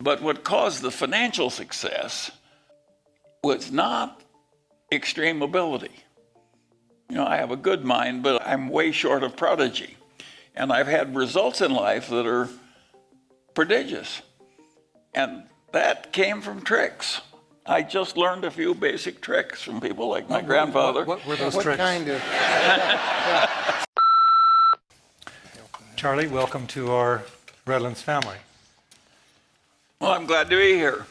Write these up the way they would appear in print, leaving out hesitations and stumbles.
But what caused the financial success was not extreme ability. You know, I have a good mind, but I'm way short of prodigy. And I've had results in life that are prodigious. And that came from tricks. I just learned a few basic tricks from people like my grandfather. What were those tricks? Kind of? Charlie, welcome to our Redlands family. Well, I'm glad to be here.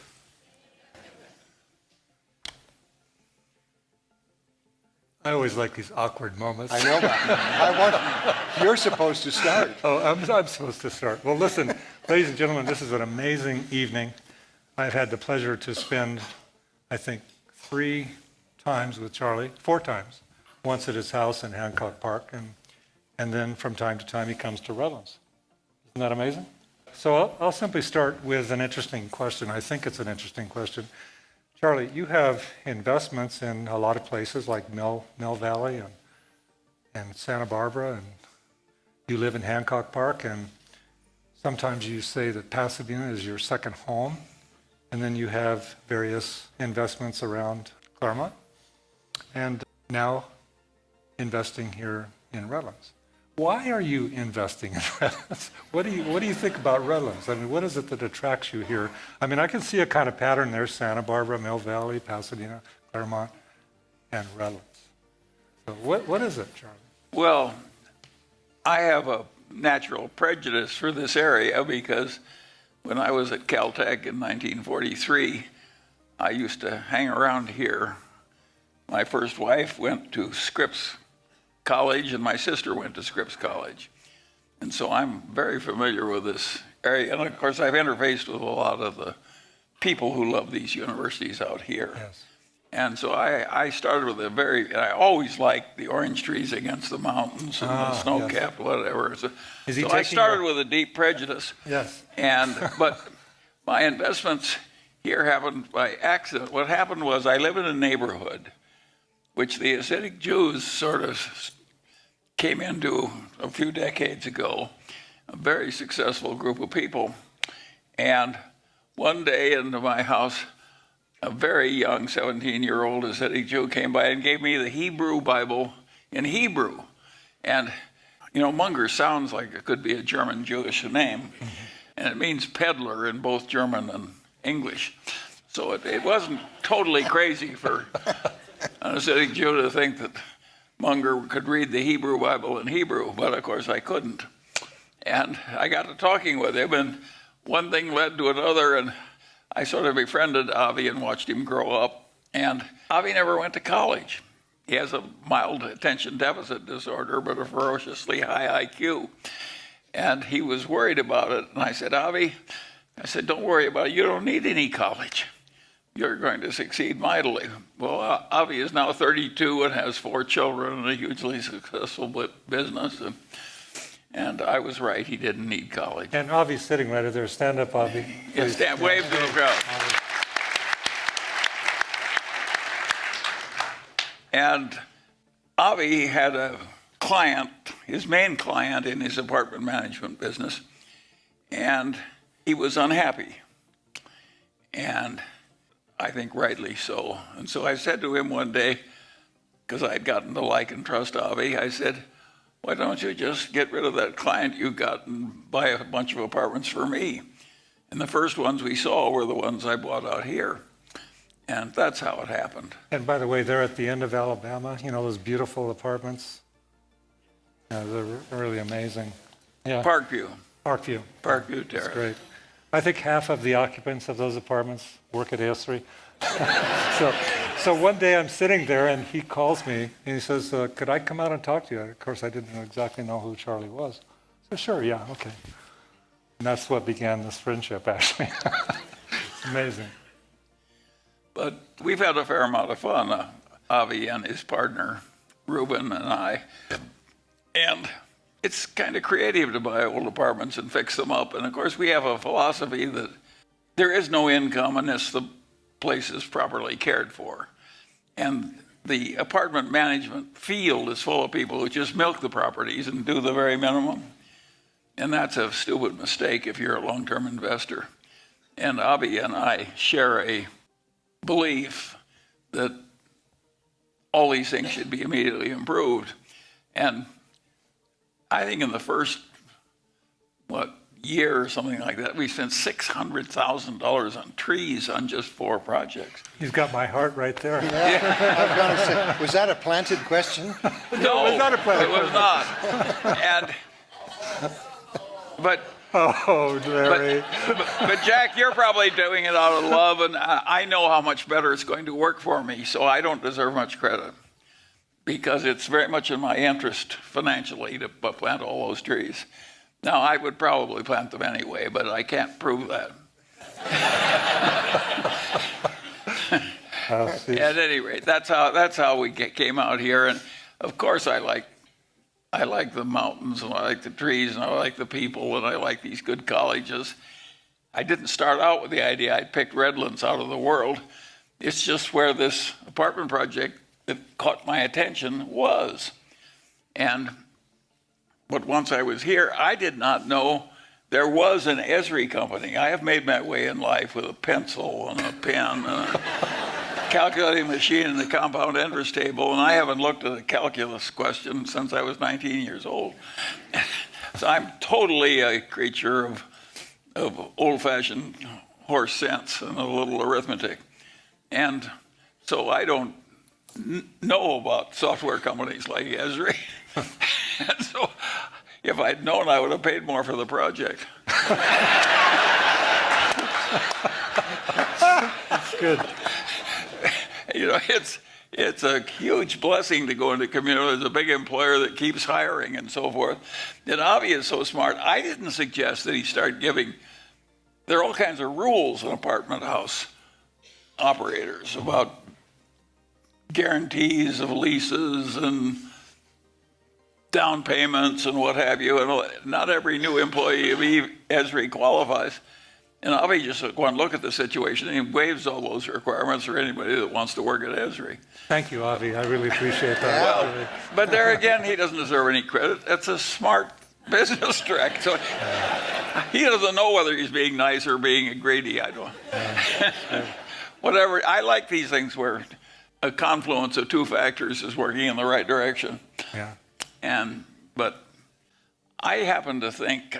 I always like these awkward moments. I know. You're supposed to start. Oh, I'm supposed to start. Well, listen, ladies and gentlemen, this is an amazing evening. I've had the pleasure to spend, I think, 3 times with Charlie, 4 times. Once at his house in Hancock Park, and then from time to time he comes to Redlands. Isn't that amazing? So I'll simply start with an interesting question. I think it's an interesting question. Charlie, you have investments in a lot of places like Mill Valley and Santa Barbara, and you live in Hancock Park, and sometimes you say that Pasadena is your second home, and then you have various investments around Claremont, and now investing here in Redlands. Why are you investing in Redlands? What do you think about Redlands? I mean, what is it that attracts you here? I mean, I can see a kind of pattern there: Santa Barbara, Mill Valley, Pasadena, Claremont, and Redlands. So what is it, Charlie? Well, I have a natural prejudice for this area because when I was at Caltech in 1943, I used to hang around here. My first wife went to Scripps College, and my sister went to Scripps College. And so I'm very familiar with this area. And of course, I've interfaced with a lot of the people who love these universities out here. Yes. And so I started with I always liked the orange trees against the mountains and the snow-capped whatever. So I started with a deep prejudice. Yes. But my investments here happened by accident. What happened was I live in a neighborhood which the Hasidic Jews sort of came into a few decades ago, a very successful group of people. And one day into my house, a very young 17-year-old Hasidic Jew came by and gave me the Hebrew Bible in Hebrew. And, you know, Munger sounds like it could be a German Jewish name, and it means peddler in both German and English. So it wasn't totally crazy for an Hasidic Jew to think that Munger could read the Hebrew Bible in Hebrew, but of course I couldn't. And I got to talking with him, and one thing led to another, and I sort of befriended Avi and watched him grow up. And Avi never went to college. He has a mild attention deficit disorder, but a ferociously high IQ. And he was worried about it. And I said, Avi, don't worry about it. You don't need any college. You're going to succeed mightily. Well, Avi is now 32 and has 4 children and a hugely successful business. And I was right, he didn't need college. And Avi's sitting right there. Stand up, Avi. Yeah, wave to the crowd. And Avi had a client, his main client in his apartment management business, and he was unhappy. And I think rightly so. And so I said to him one day, because I'd gotten to like and trust Avi, I said, why don't you just get rid of that client you got and buy a bunch of apartments for me? And the first ones we saw were the ones I bought out here. And that's how it happened. And by the way, they're at the end of Alabama, you know, those beautiful apartments. Yeah, they're really amazing. Yeah. Parkview Parkview Terrace. That's great. I think half of the occupants of those apartments work at AS3. So one day I'm sitting there and he calls me and he says, could I come out and talk to you? Of course, I didn't exactly know who Charlie was. So sure, yeah, okay. And that's what began this friendship, actually. It's amazing. But we've had a fair amount of fun, Avi and his partner, Ruben and I. And it's kind of creative to buy old apartments and fix them up. And of course, we have a philosophy that there is no income unless the place is properly cared for. And the apartment management field is full of people who just milk the properties and do the very minimum. And that's a stupid mistake if you're a long-term investor. and Avi and I share a belief that all these things should be immediately improved. And I think in the first, year or something like that, we spent $600,000 on trees on just 4 projects. He's got my heart right there. I've got to say, was that a planted question? No, it was not a planted it was not. And, but Oh, Larry. But Jack, you're probably doing it out of love, and I know how much better it's going to work for me, so I don't deserve much credit because it's very much in my interest financially to plant all those trees. Now, I would probably plant them anyway, but I can't prove that. At any rate, that's how we came out here, and of course I like the mountains, and I like the trees, and I like the people, and I like these good colleges. I didn't start out with the idea I'd picked Redlands out of the world. It's just where this apartment project that caught my attention was. But once I was here, I did not know there was an Esri company. I have made my way in life with a pencil and a pen and a calculating machine and the compound interest table, and I haven't looked at a calculus question since I was 19 years old. So I'm totally a creature of old-fashioned horse sense and a little arithmetic. And so I don't know about software companies like Esri. And so if I'd known, I would have paid more for the project. That's good. You know, it's a huge blessing to go into community. There's a big employer that keeps hiring and so forth. And Avi is so smart. I didn't suggest that he start giving. There are all kinds of rules in apartment house operators about guarantees of leases and down payments and what have you. And not every new employee of Esri qualifies. And Avi just go and look at the situation and he waives all those requirements for anybody that wants to work at Esri. Thank you, Avi. I really appreciate that. Well, but there again, he doesn't deserve any credit. That's a smart business trick. So he doesn't know whether he's being nice or being greedy. I don't. Whatever. I like these things where a confluence of 2 factors is working in the right direction. Yeah. But I happen to think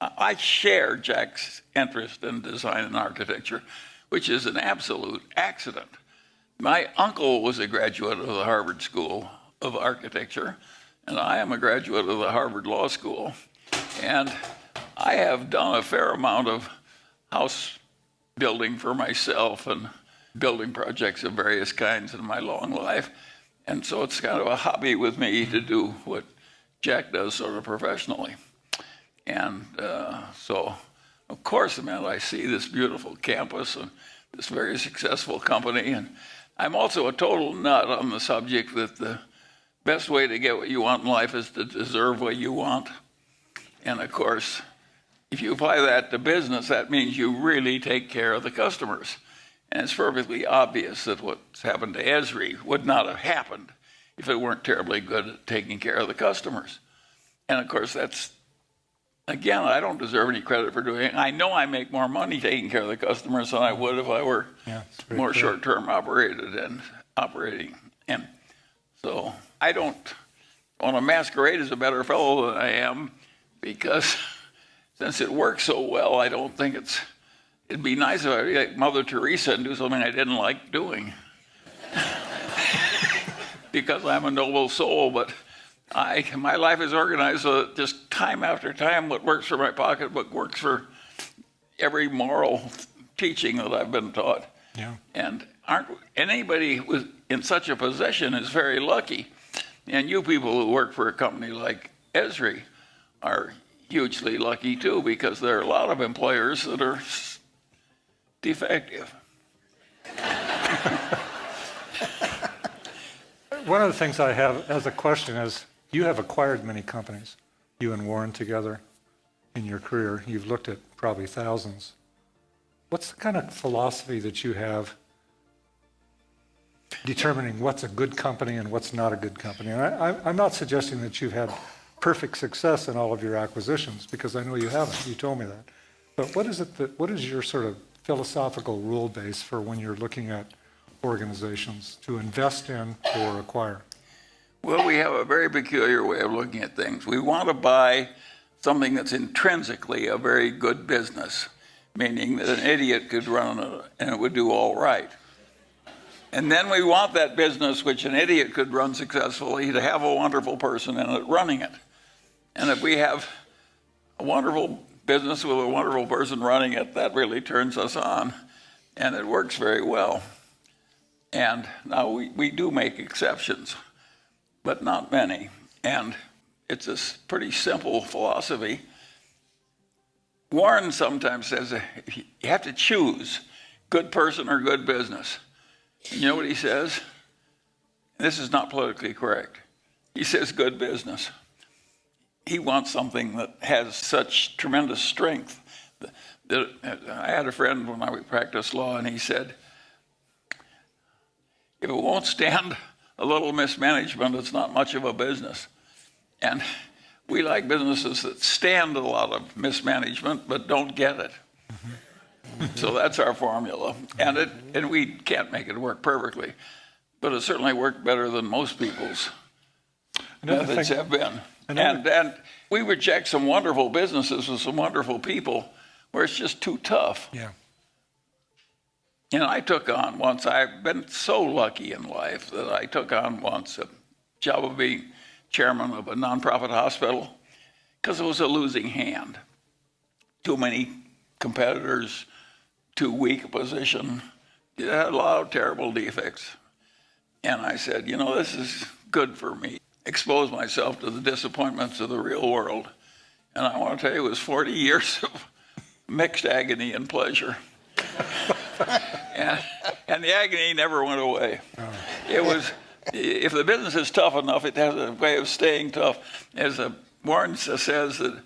I share Jack's interest in design and architecture, which is an absolute accident. My uncle was a graduate of the Harvard School of Architecture, and I am a graduate of the Harvard Law School. And I have done a fair amount of house building for myself and building projects of various kinds in my long life. And so it's kind of a hobby with me to do what Jack does sort of professionally. And so, of course, man, I see this beautiful campus and this very successful company. And I'm also a total nut on the subject that the best way to get what you want in life is to deserve what you want. And of course, if you apply that to business, that means you really take care of the customers. And it's perfectly obvious that what's happened to Esri would not have happened if it weren't terribly good at taking care of the customers. And of course, that's, again, I don't deserve any credit for doing it. I know I make more money taking care of the customers than I would if I were more short-term operating. And so I don't want to masquerade as a better fellow than I am because since it works so well, I don't think it'd be nice if I were like Mother Teresa and do something I didn't like doing. Because I'm a noble soul, but my life is organized so that just time after time, what works for my pocketbook works for every moral teaching that I've been taught. Yeah. And anybody who's in such a position is very lucky. And you people who work for a company like Esri are hugely lucky too, because there are a lot of employers that are defective. One of the things I have as a question is, you have acquired many companies, you and Warren together in your career. You've looked at probably thousands. What's the kind of philosophy that you have determining what's a good company and what's not a good company? And I'm not suggesting that you've had perfect success in all of your acquisitions, because I know you haven't. You told me that. But what is your sort of philosophical rule base for when you're looking at organizations to invest in or acquire? Well, we have a very peculiar way of looking at things. We want to buy something that's intrinsically a very good business, meaning that an idiot could run it and it would do all right. And then we want that business, which an idiot could run successfully, to have a wonderful person in it running it. And if we have a wonderful business with a wonderful person running it, that really turns us on, and it works very well. And now we do make exceptions, but not many. And it's a pretty simple philosophy. Warren sometimes says you have to choose good person or good business. And you know what he says? This is not politically correct. He says good business. He wants something that has such tremendous strength. I had a friend when I practiced law, and he said, if it won't stand a little mismanagement, it's not much of a business. And we like businesses that stand a lot of mismanagement but don't get it. So that's our formula. And we can't make it work perfectly, but it certainly worked better than most people's methods have been. And we reject some wonderful businesses with some wonderful people where it's just too tough. Yeah. And I took on once, I've been so lucky in life that I took on once a job of being chairman of a nonprofit hospital because it was a losing hand. Too many competitors, too weak a position. It had a lot of terrible defects. And I said, you know, this is good for me. Expose myself to the disappointments of the real world. And I want to tell you, it was 40 years of mixed agony and pleasure. and the agony never went away. It was, if the business is tough enough, it has a way of staying tough. As Warren says that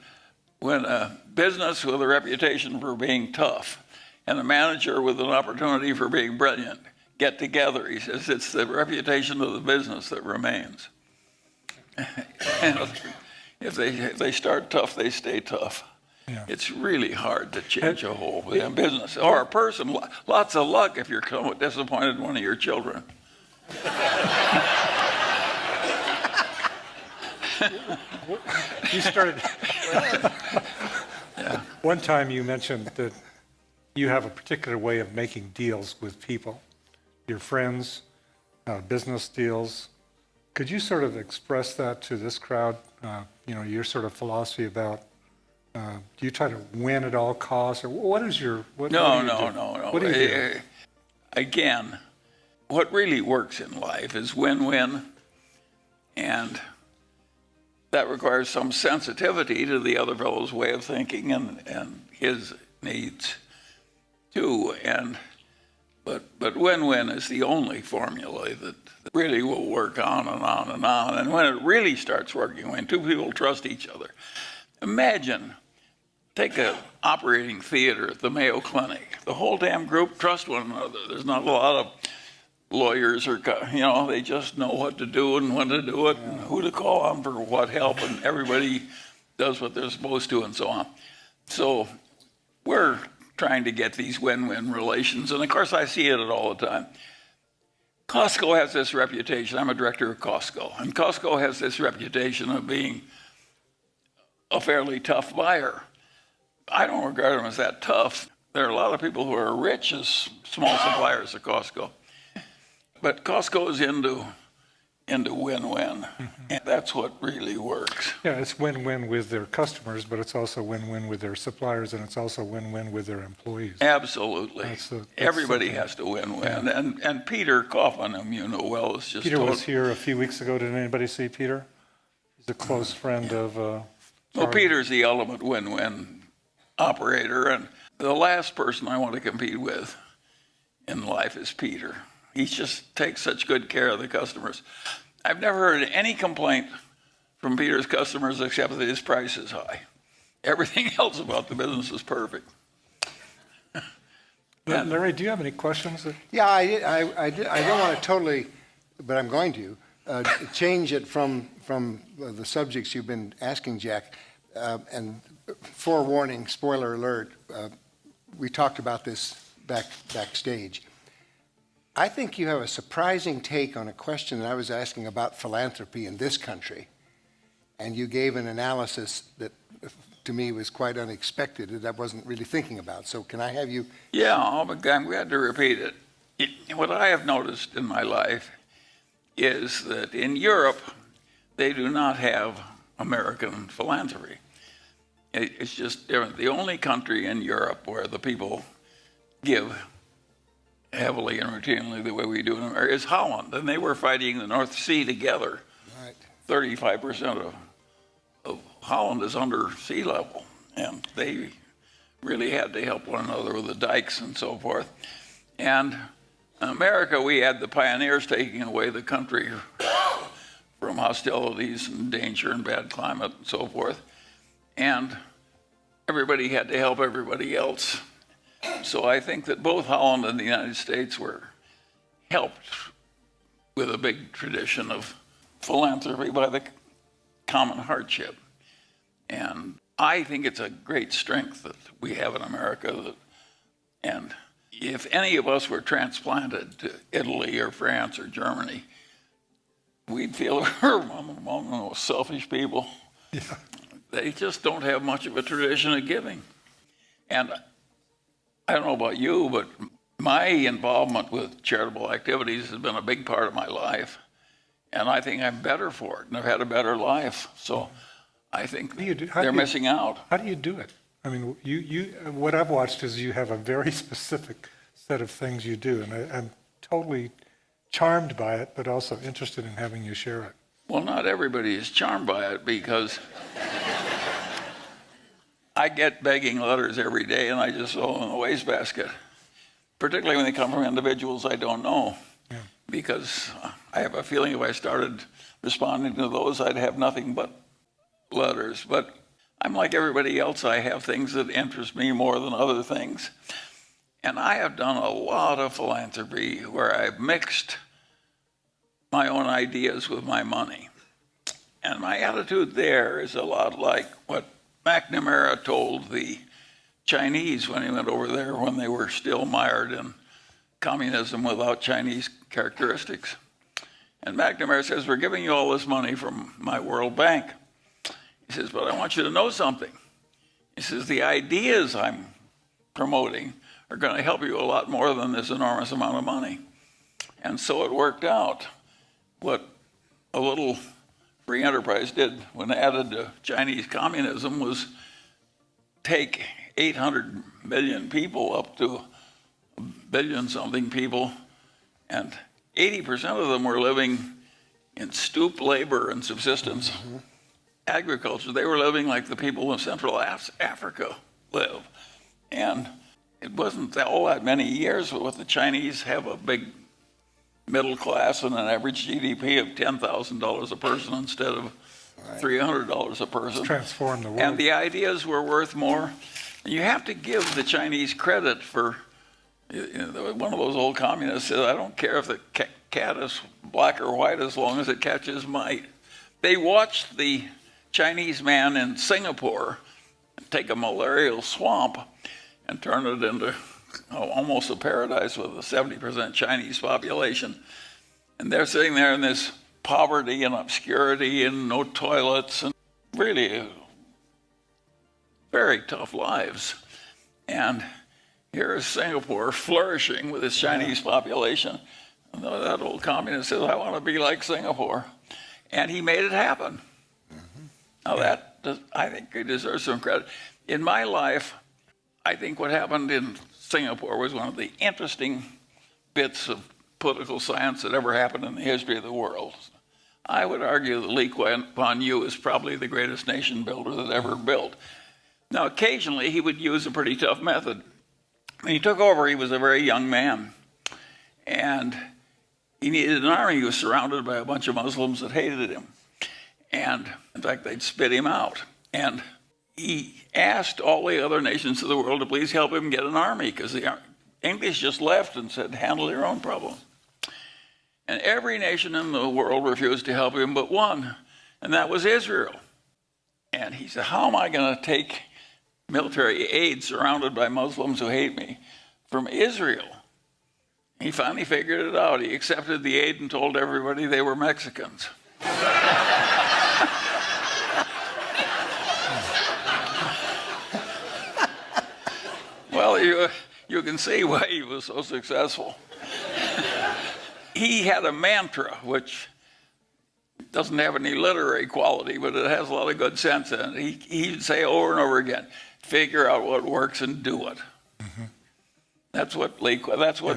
when a business with a reputation for being tough and a manager with an opportunity for being brilliant get together, he says it's the reputation of the business that remains. And if they start tough, they stay tough. Yeah. It's really hard to change a whole business or a person. Lots of luck if you're somewhat disappointed in one of your children. You started. Yeah. One time you mentioned that you have a particular way of making deals with people, your friends, business deals. Could you sort of express that to this crowd? Your sort of philosophy about. Do you try to win at all costs, or what is your? No. What do you do? Again, what really works in life is win-win, and that requires some sensitivity to the other fellow's way of thinking and his needs too. But win-win is the only formula that really will work on and on and on. And when it really starts working, when two people trust each other, imagine. Take an operating theater at the Mayo Clinic. The whole damn group trust one another. There's not a lot of lawyers they just know what to do and when to do it and who to call on for what help, and everybody does what they're supposed to and so on. So we're trying to get these win-win relations, and of course I see it all the time. Costco has this reputation. I'm a director of Costco, and Costco has this reputation of being a fairly tough buyer. I don't regard them as that tough. There are a lot of people who are rich as small suppliers of Costco. But Costco is into win-win, and that's what really works. Yeah, it's win-win with their customers, but it's also win-win with their suppliers, and it's also win-win with their employees. Absolutely. Everybody has to win-win. Yeah. And Peter Kaufman, whom you know well, is just Peter was here a few weeks ago. Did anybody see Peter? He's a close friend of Well, Peter's the ultimate win-win operator, and the last person I want to compete with in life is Peter. He just takes such good care of the customers. I've never heard any complaint from Peter's customers except that his price is high. Everything else about the business is perfect. Larry, do you have any questions? Yeah, I don't want to totally, but I'm going to change it from the subjects you've been asking, Jack. and forewarning, spoiler alert, we talked about this backstage. I think you have a surprising take on a question that I was asking about philanthropy in this country, and you gave an analysis that to me was quite unexpected that I wasn't really thinking about. So can I have you? Yeah, I'm glad to repeat it. What I have noticed in my life is that in Europe, they do not have American philanthropy. It's just different. The only country in Europe where the people give heavily and routinely the way we do in America is Holland, and they were fighting the North Sea together. Right. 35% of Holland is under sea level, and they really had to help one another with the dikes and so forth. And in America, we had the pioneers taking away the country from hostilities and danger and bad climate and so forth, and everybody had to help everybody else. So I think that both Holland and the United States were helped with a big tradition of philanthropy by the common hardship. And I think it's a great strength that we have in America. And if any of us were transplanted to Italy or France or Germany, we'd feel we're among the most selfish people. Yeah. They just don't have much of a tradition of giving. And I don't know about you, but my involvement with charitable activities has been a big part of my life. And I think I'm better for it, and I've had a better life. So I think they're missing out. How do you do it? I mean, what I've watched is you have a very specific set of things you do, and I'm totally charmed by it, but also interested in having you share it. Well, not everybody is charmed by it, because I get begging letters every day, and I just throw them in the wastebasket, particularly when they come from individuals I don't know. Yeah. Because I have a feeling if I started responding to those, I'd have nothing but letters. But I'm like everybody else. I have things that interest me more than other things. And I have done a lot of philanthropy where I've mixed my own ideas with my money. And my attitude there is a lot like what McNamara told the Chinese when he went over there when they were still mired in communism without Chinese characteristics. And McNamara says, we're giving you all this money from my World Bank. He says, but I want you to know something. He says, the ideas I'm promoting are going to help you a lot more than this enormous amount of money. And so it worked out. What a little free enterprise did when added to Chinese communism was take 800 million people up to a billion-something people, and 80% of them were living in stoop labor and subsistence agriculture. They were living like the people of Central Africa live. And it wasn't all that many years, but with the Chinese have a big middle class and an average GDP of $10,000 a person instead of $300 a person. It's transformed the world. And the ideas were worth more. And you have to give the Chinese credit for, one of those old communists said, I don't care if the cat is black or white as long as it catches mice. They watched the Chinese man in Singapore take a malarial swamp and turn it into almost a paradise with a 70% Chinese population. And they're sitting there in this poverty and obscurity and no toilets and really very tough lives. And here is Singapore flourishing with its Chinese population. And that old communist says, I want to be like Singapore. And he made it happen. Now I think he deserves some credit. In my life, I think what happened in Singapore was one of the interesting bits of political science that ever happened in the history of the world. I would argue that Lee Kuan Yew is probably the greatest nation builder that ever built. Now, occasionally he would use a pretty tough method. When he took over, he was a very young man, and he needed an army. He was surrounded by a bunch of Muslims that hated him. And in fact, they'd spit him out. And he asked all the other nations of the world to please help him get an army, because the English just left and said, handle your own problem. And every nation in the world refused to help him but one, and that was Israel. And he said, how am I going to take military aid surrounded by Muslims who hate me from Israel? He finally figured it out. He accepted the aid and told everybody they were Mexicans. Well, you can see why he was so successful. He had a mantra, which doesn't have any literary quality, but it has a lot of good sense in it. He'd say over and over again, figure out what works and do it. Mm-hmm. That's what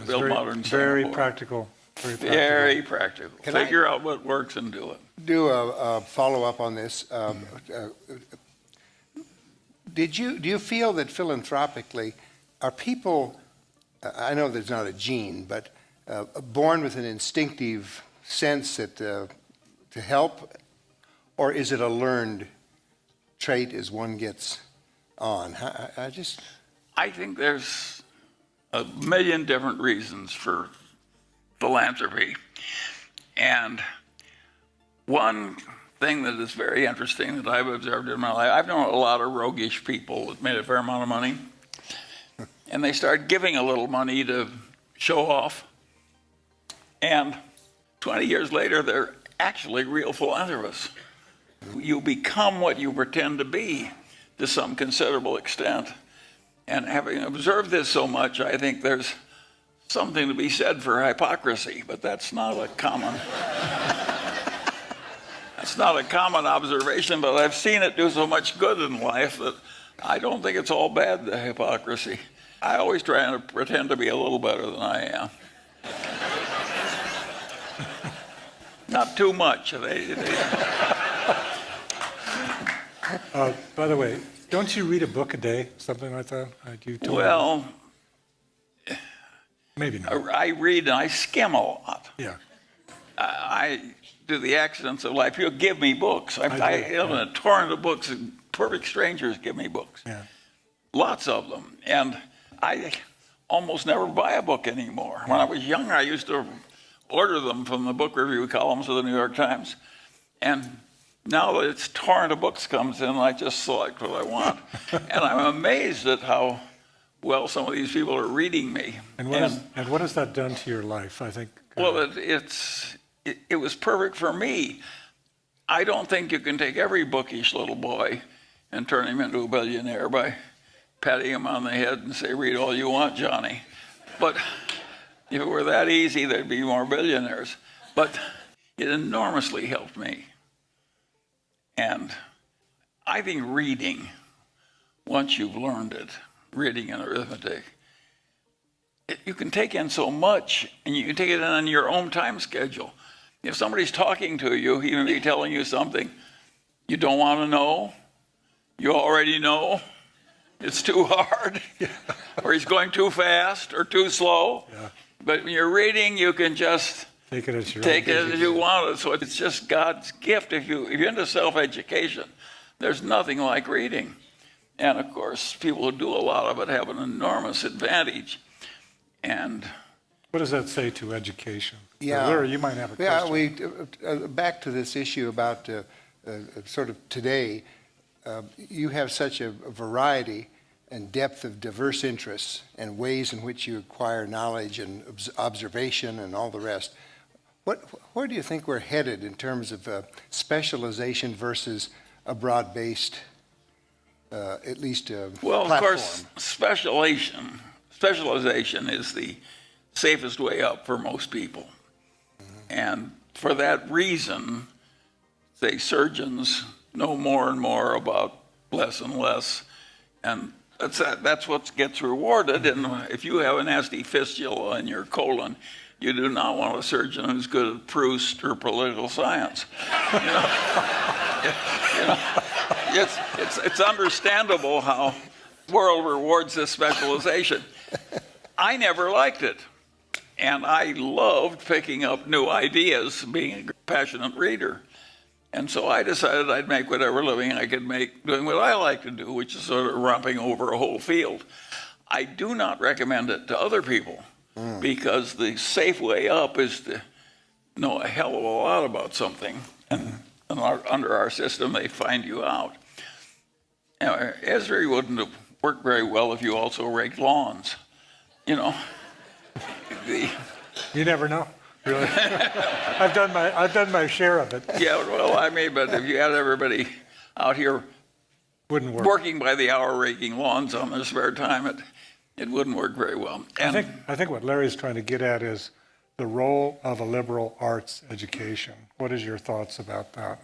Bill Modern said. Very practical. Very practical. Figure out what works and do it. Do a follow-up on this. Do you feel that philanthropically, are people, I know there's not a gene, but born with an instinctive sense that to help, or is it a learned trait as one gets on? I think there's a million different reasons for philanthropy. And one thing that is very interesting that I've observed in my life, I've known a lot of roguish people that made a fair amount of money, and they start giving a little money to show off. And 20 years later, they're actually real philanthropists. You become what you pretend to be to some considerable extent. And having observed this so much, I think there's something to be said for hypocrisy, but that's not a common observation, but I've seen it do so much good in life that I don't think it's all bad, the hypocrisy. I always try to pretend to be a little better than I am. Not too much. By the way, don't you read a book a day, something like that? Well, maybe not. I read and I skim a lot. Yeah. I do the accidents of life. People give me books. I have a torrent of books. Perfect strangers give me books. Yeah. Lots of them. And I almost never buy a book anymore. When I was younger, I used to order them from the book review columns of the New York Times. And now that it's torrent of books comes in, I just select what I want. And I'm amazed at how well some of these people are reading me. And what has that done to your life, I think? Well, it was perfect for me. I don't think you can take every bookish little boy and turn him into a billionaire by patting him on the head and say, read all you want, Johnny. But if it were that easy, there'd be more billionaires. But it enormously helped me. And I think reading, once you've learned it, reading and arithmetic, you can take in so much, and you can take it in on your own time schedule. If somebody's talking to you, he may be telling you something you don't want to know, you already know, it's too hard, or he's going too fast or too slow. Yeah. But when you're reading, you can just take it as you want it. So it's just God's gift. If you're into self-education, there's nothing like reading. And of course, people who do a lot of it have an enormous advantage. And what does that say to education? Yeah, Larry, you might have a question. Yeah, back to this issue about sort of today. You have such a variety and depth of diverse interests and ways in which you acquire knowledge and observation and all the rest. Where do you think we're headed in terms of specialization versus a broad-based, at least well, platform? Of course, specialization is the safest way up for most people. Mm-hmm. And for that reason, say surgeons know more and more about less and less, and that's what gets rewarded. And if you have a nasty fistula in your colon, you do not want a surgeon who's good at Proust or political science. It's understandable how the world rewards this specialization. I never liked it, and I loved picking up new ideas, being a passionate reader. And so I decided I'd make whatever living I could make doing what I like to do, which is sort of romping over a whole field. I do not recommend it to other people because the safe way up is to know a hell of a lot about something. And under our system, they find you out. Esri wouldn't have worked very well if you also raked lawns. You know, You never know, really. I've done my share of it. yeah, well, I mean, but if you had everybody out here Wouldn't work. working by the hour raking lawns on their spare time, it wouldn't work very well. And I think what Larry's trying to get at is the role of a liberal arts education. What is your thoughts about that?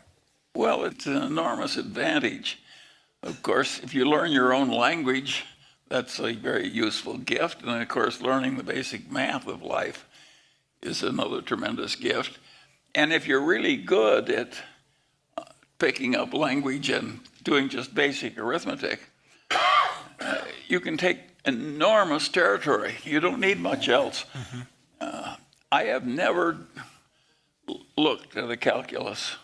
well, it's an enormous advantage. Of course, if you learn your own language, that's a very useful gift. And of course, learning the basic math of life is another tremendous gift. And if you're really good at picking up language and doing just basic arithmetic, you can take enormous territory. You don't need much else. I have never looked at a calculus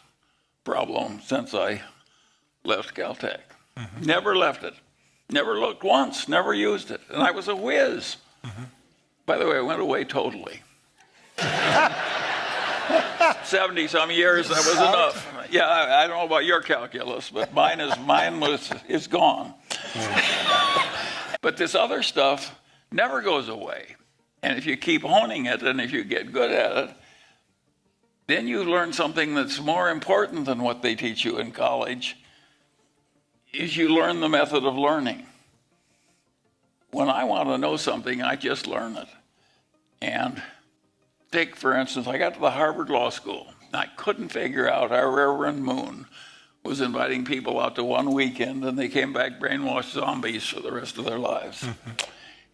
problem since I left Caltech. Never left it. Never looked once, never used it. And I was a whiz. By the way, I went away totally. 70 some years, that was enough. Yeah, I don't know about your calculus, but mine is gone. But this other stuff never goes away. And if you keep honing it and if you get good at it, then you learn something that's more important than what they teach you in college, is you learn the method of learning. When I want to know something, I just learn it. And take, for instance, I got to the Harvard Law School. I couldn't figure out how Reverend Moon was inviting people out to one weekend and they came back brainwashed zombies for the rest of their lives.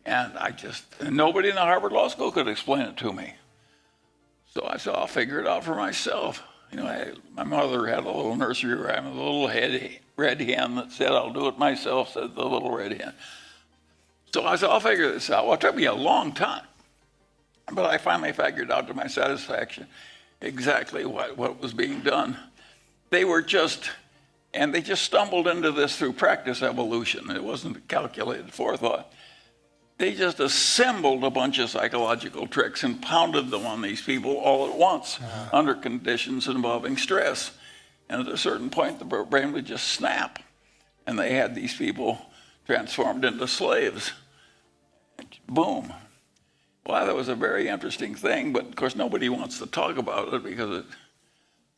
And nobody in the Harvard Law School could explain it to me. So I said, I'll figure it out for myself. You know, my mother had a little nursery rhyme, a little red hen that said, I'll do it myself, said the little red hen. So I said, I'll figure this out. Well, it took me a long time, but I finally figured out to my satisfaction exactly what was being done. They just stumbled into this through practice evolution. It wasn't calculated forethought. They just assembled a bunch of psychological tricks and pounded them on these people all at once under conditions involving stress. And at a certain point, the brain would just snap. And they had these people transformed into slaves. Boom. Well, that was a very interesting thing, but of course nobody wants to talk about it because it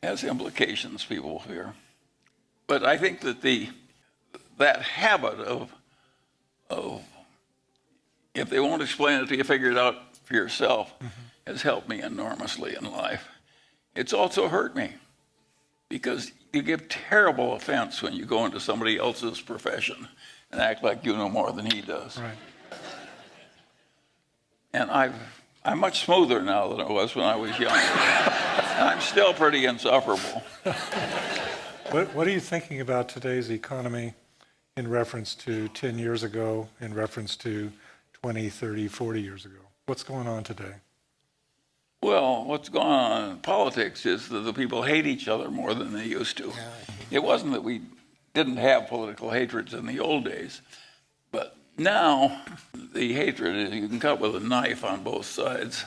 has implications, people fear. But I think that that habit of if they won't explain it to you, figure it out for yourself, has helped me enormously in life. It's also hurt me because you give terrible offense when you go into somebody else's profession and act like you know more than he does. Right. And I'm much smoother now than I was when I was young. And I'm still pretty insufferable. What are you thinking about today's economy in reference to 10 years ago, in reference to 20, 30, 40 years ago? What's going on today? Well, what's going on in politics is that the people hate each other more than they used to. It wasn't that we didn't have political hatreds in the old days, but now the hatred is you can cut with a knife on both sides.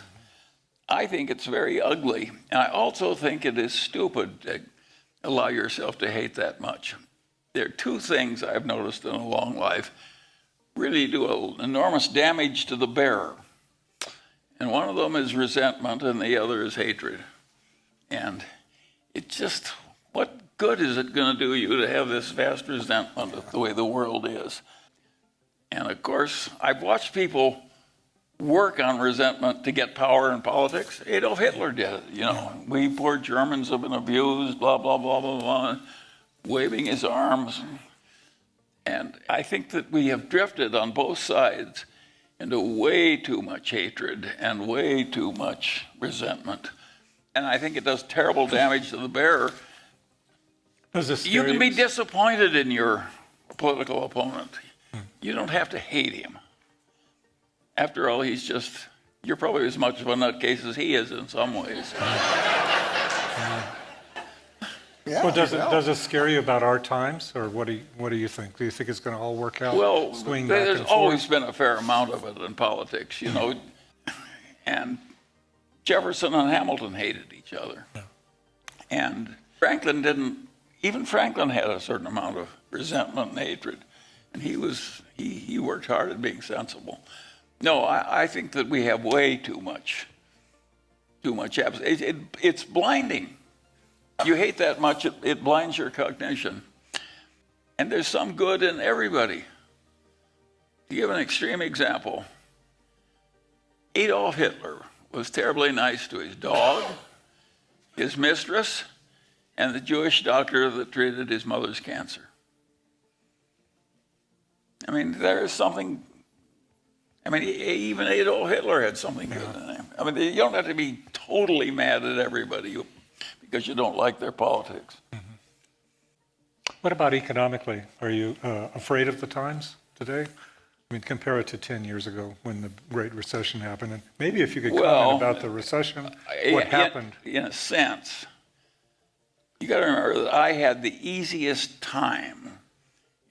I think it's very ugly, and I also think it is stupid to allow yourself to hate that much. There are two things I've noticed in a long life really do enormous damage to the bearer. And one of them is resentment and the other is hatred. And it's just, what good is it going to do you to have this vast resentment of the way the world is? And of course, I've watched people work on resentment to get power in politics. Adolf Hitler did it, you know. We poor Germans have been abused, blah, blah, blah, blah, blah, waving his arms. And I think that we have drifted on both sides into way too much hatred and way too much resentment. And I think it does terrible damage to the bearer. You can be disappointed in your political opponent. You don't have to hate him. After all, you're probably as much of a nutcase as he is in some ways. Yeah, Well, does it scare you about our times, or what do you think? Do you think it's going to all work out? Well, swing back there's and always forth? been a fair amount of it in politics, you know. And Jefferson and Hamilton hated each other. And Franklin didn't even Franklin had a certain amount of resentment and hatred, and he worked hard at being sensible. No, I think that we have way too much it's blinding. You hate that much, it blinds your cognition. And there's some good in everybody. To give an extreme example, Adolf Hitler was terribly nice to his dog, his mistress, and the Jewish doctor that treated his mother's cancer. I mean, there is something, even Adolf Hitler had something good in him. I mean, you don't have to be totally mad at everybody because you don't like their politics. What about economically? Are you afraid of the times today? I mean, compare it to 10 years ago when the Great Recession happened. And maybe if you could comment about the recession, what happened? In a sense, you got to remember that I had the easiest time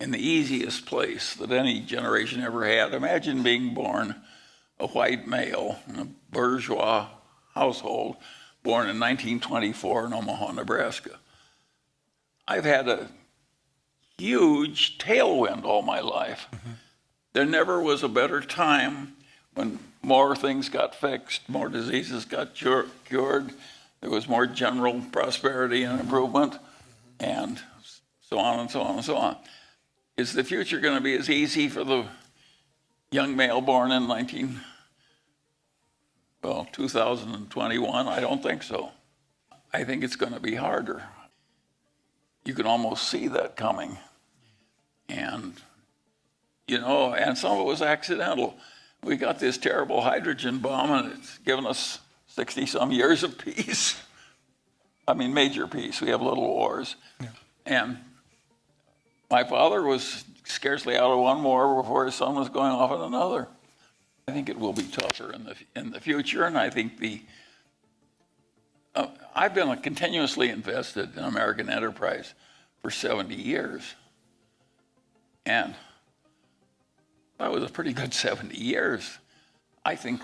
in the easiest place that any generation ever had. Imagine being born a white male in a bourgeois household, born in 1924 in Omaha, Nebraska. I've had a huge tailwind all my life. There never was a better time when more things got fixed, more diseases got cured, there was more general prosperity and improvement, and so on and so on and so on. Is the future going to be as easy for the young male born in 2021? I don't think so. I think it's going to be harder. You can almost see that coming. And, and some of it was accidental. We got this terrible hydrogen bomb, and it's given us 60-some years of peace. Major peace. We have little wars. Yeah. And my father was scarcely out of one war before his son was going off in another. I think it will be tougher in the future, and I think I've been continuously invested in American enterprise for 70 years. And that was a pretty good 70 years. I think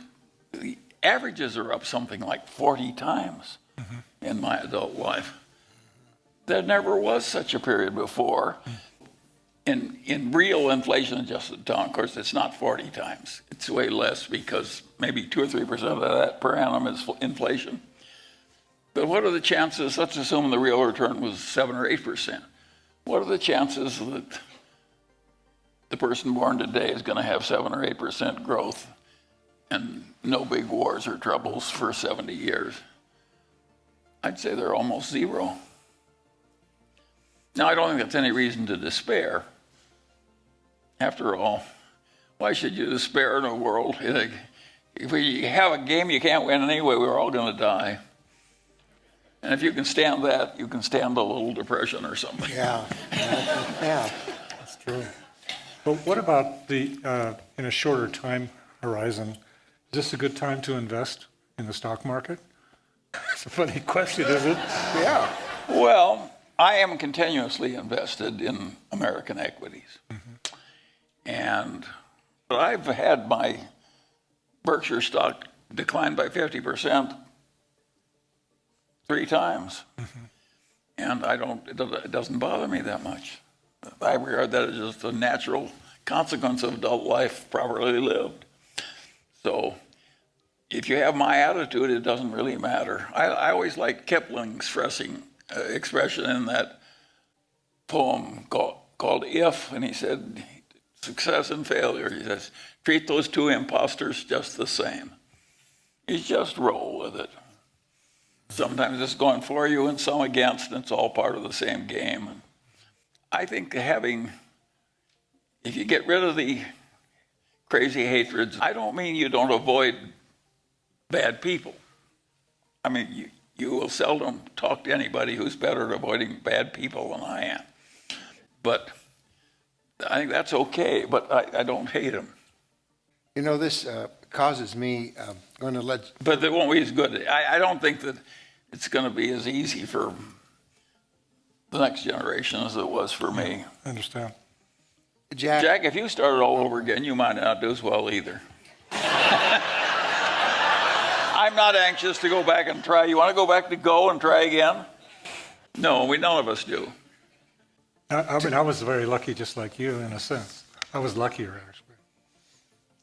the averages are up something like 40 times in my adult life. There never was such a period before. In real inflation-adjusted time, of course, it's not 40 times. It's way less because maybe 2 or 3% of that per annum is inflation. But what are the chances, let's assume the real return was 7 or 8%. What are the chances that the person born today is going to have 7 or 8% growth and no big wars or troubles for 70 years? I'd say they're almost zero. Now, I don't think that's any reason to despair. After all, why should you despair in a world? If we have a game you can't win anyway, we're all going to die. And if you can stand that, you can stand a little depression or something. Yeah. That's true. But what about in a shorter time horizon? Is this a good time to invest in the stock market? It's a funny question, isn't it? Yeah. Well, I am continuously invested in American equities. But I've had my Berkshire stock decline by 50% 3 times. And it doesn't bother me that much. I regard that as just a natural consequence of adult life properly lived. So if you have my attitude, it doesn't really matter. I always liked Kipling's expression in that poem called If, and he said, success and failure, he says, treat those 2 imposters just the same. You just roll with it. Sometimes it's going for you and some against, and it's all part of the same game. And I think if you get rid of the crazy hatreds, I don't mean you don't avoid bad people. You will seldom talk to anybody who's better at avoiding bad people than I am. But I think that's okay, but I don't hate them. This causes me going to let... But it won't be as good. I don't think that it's going to be as easy for the next generation as it was for me. I understand. Jack, if you started all over again, you might not do as well either. I'm not anxious to go back and try. You want to go back to go and try again? No, none of us do. I mean, I was very lucky, just like you, in a sense. I was luckier, actually,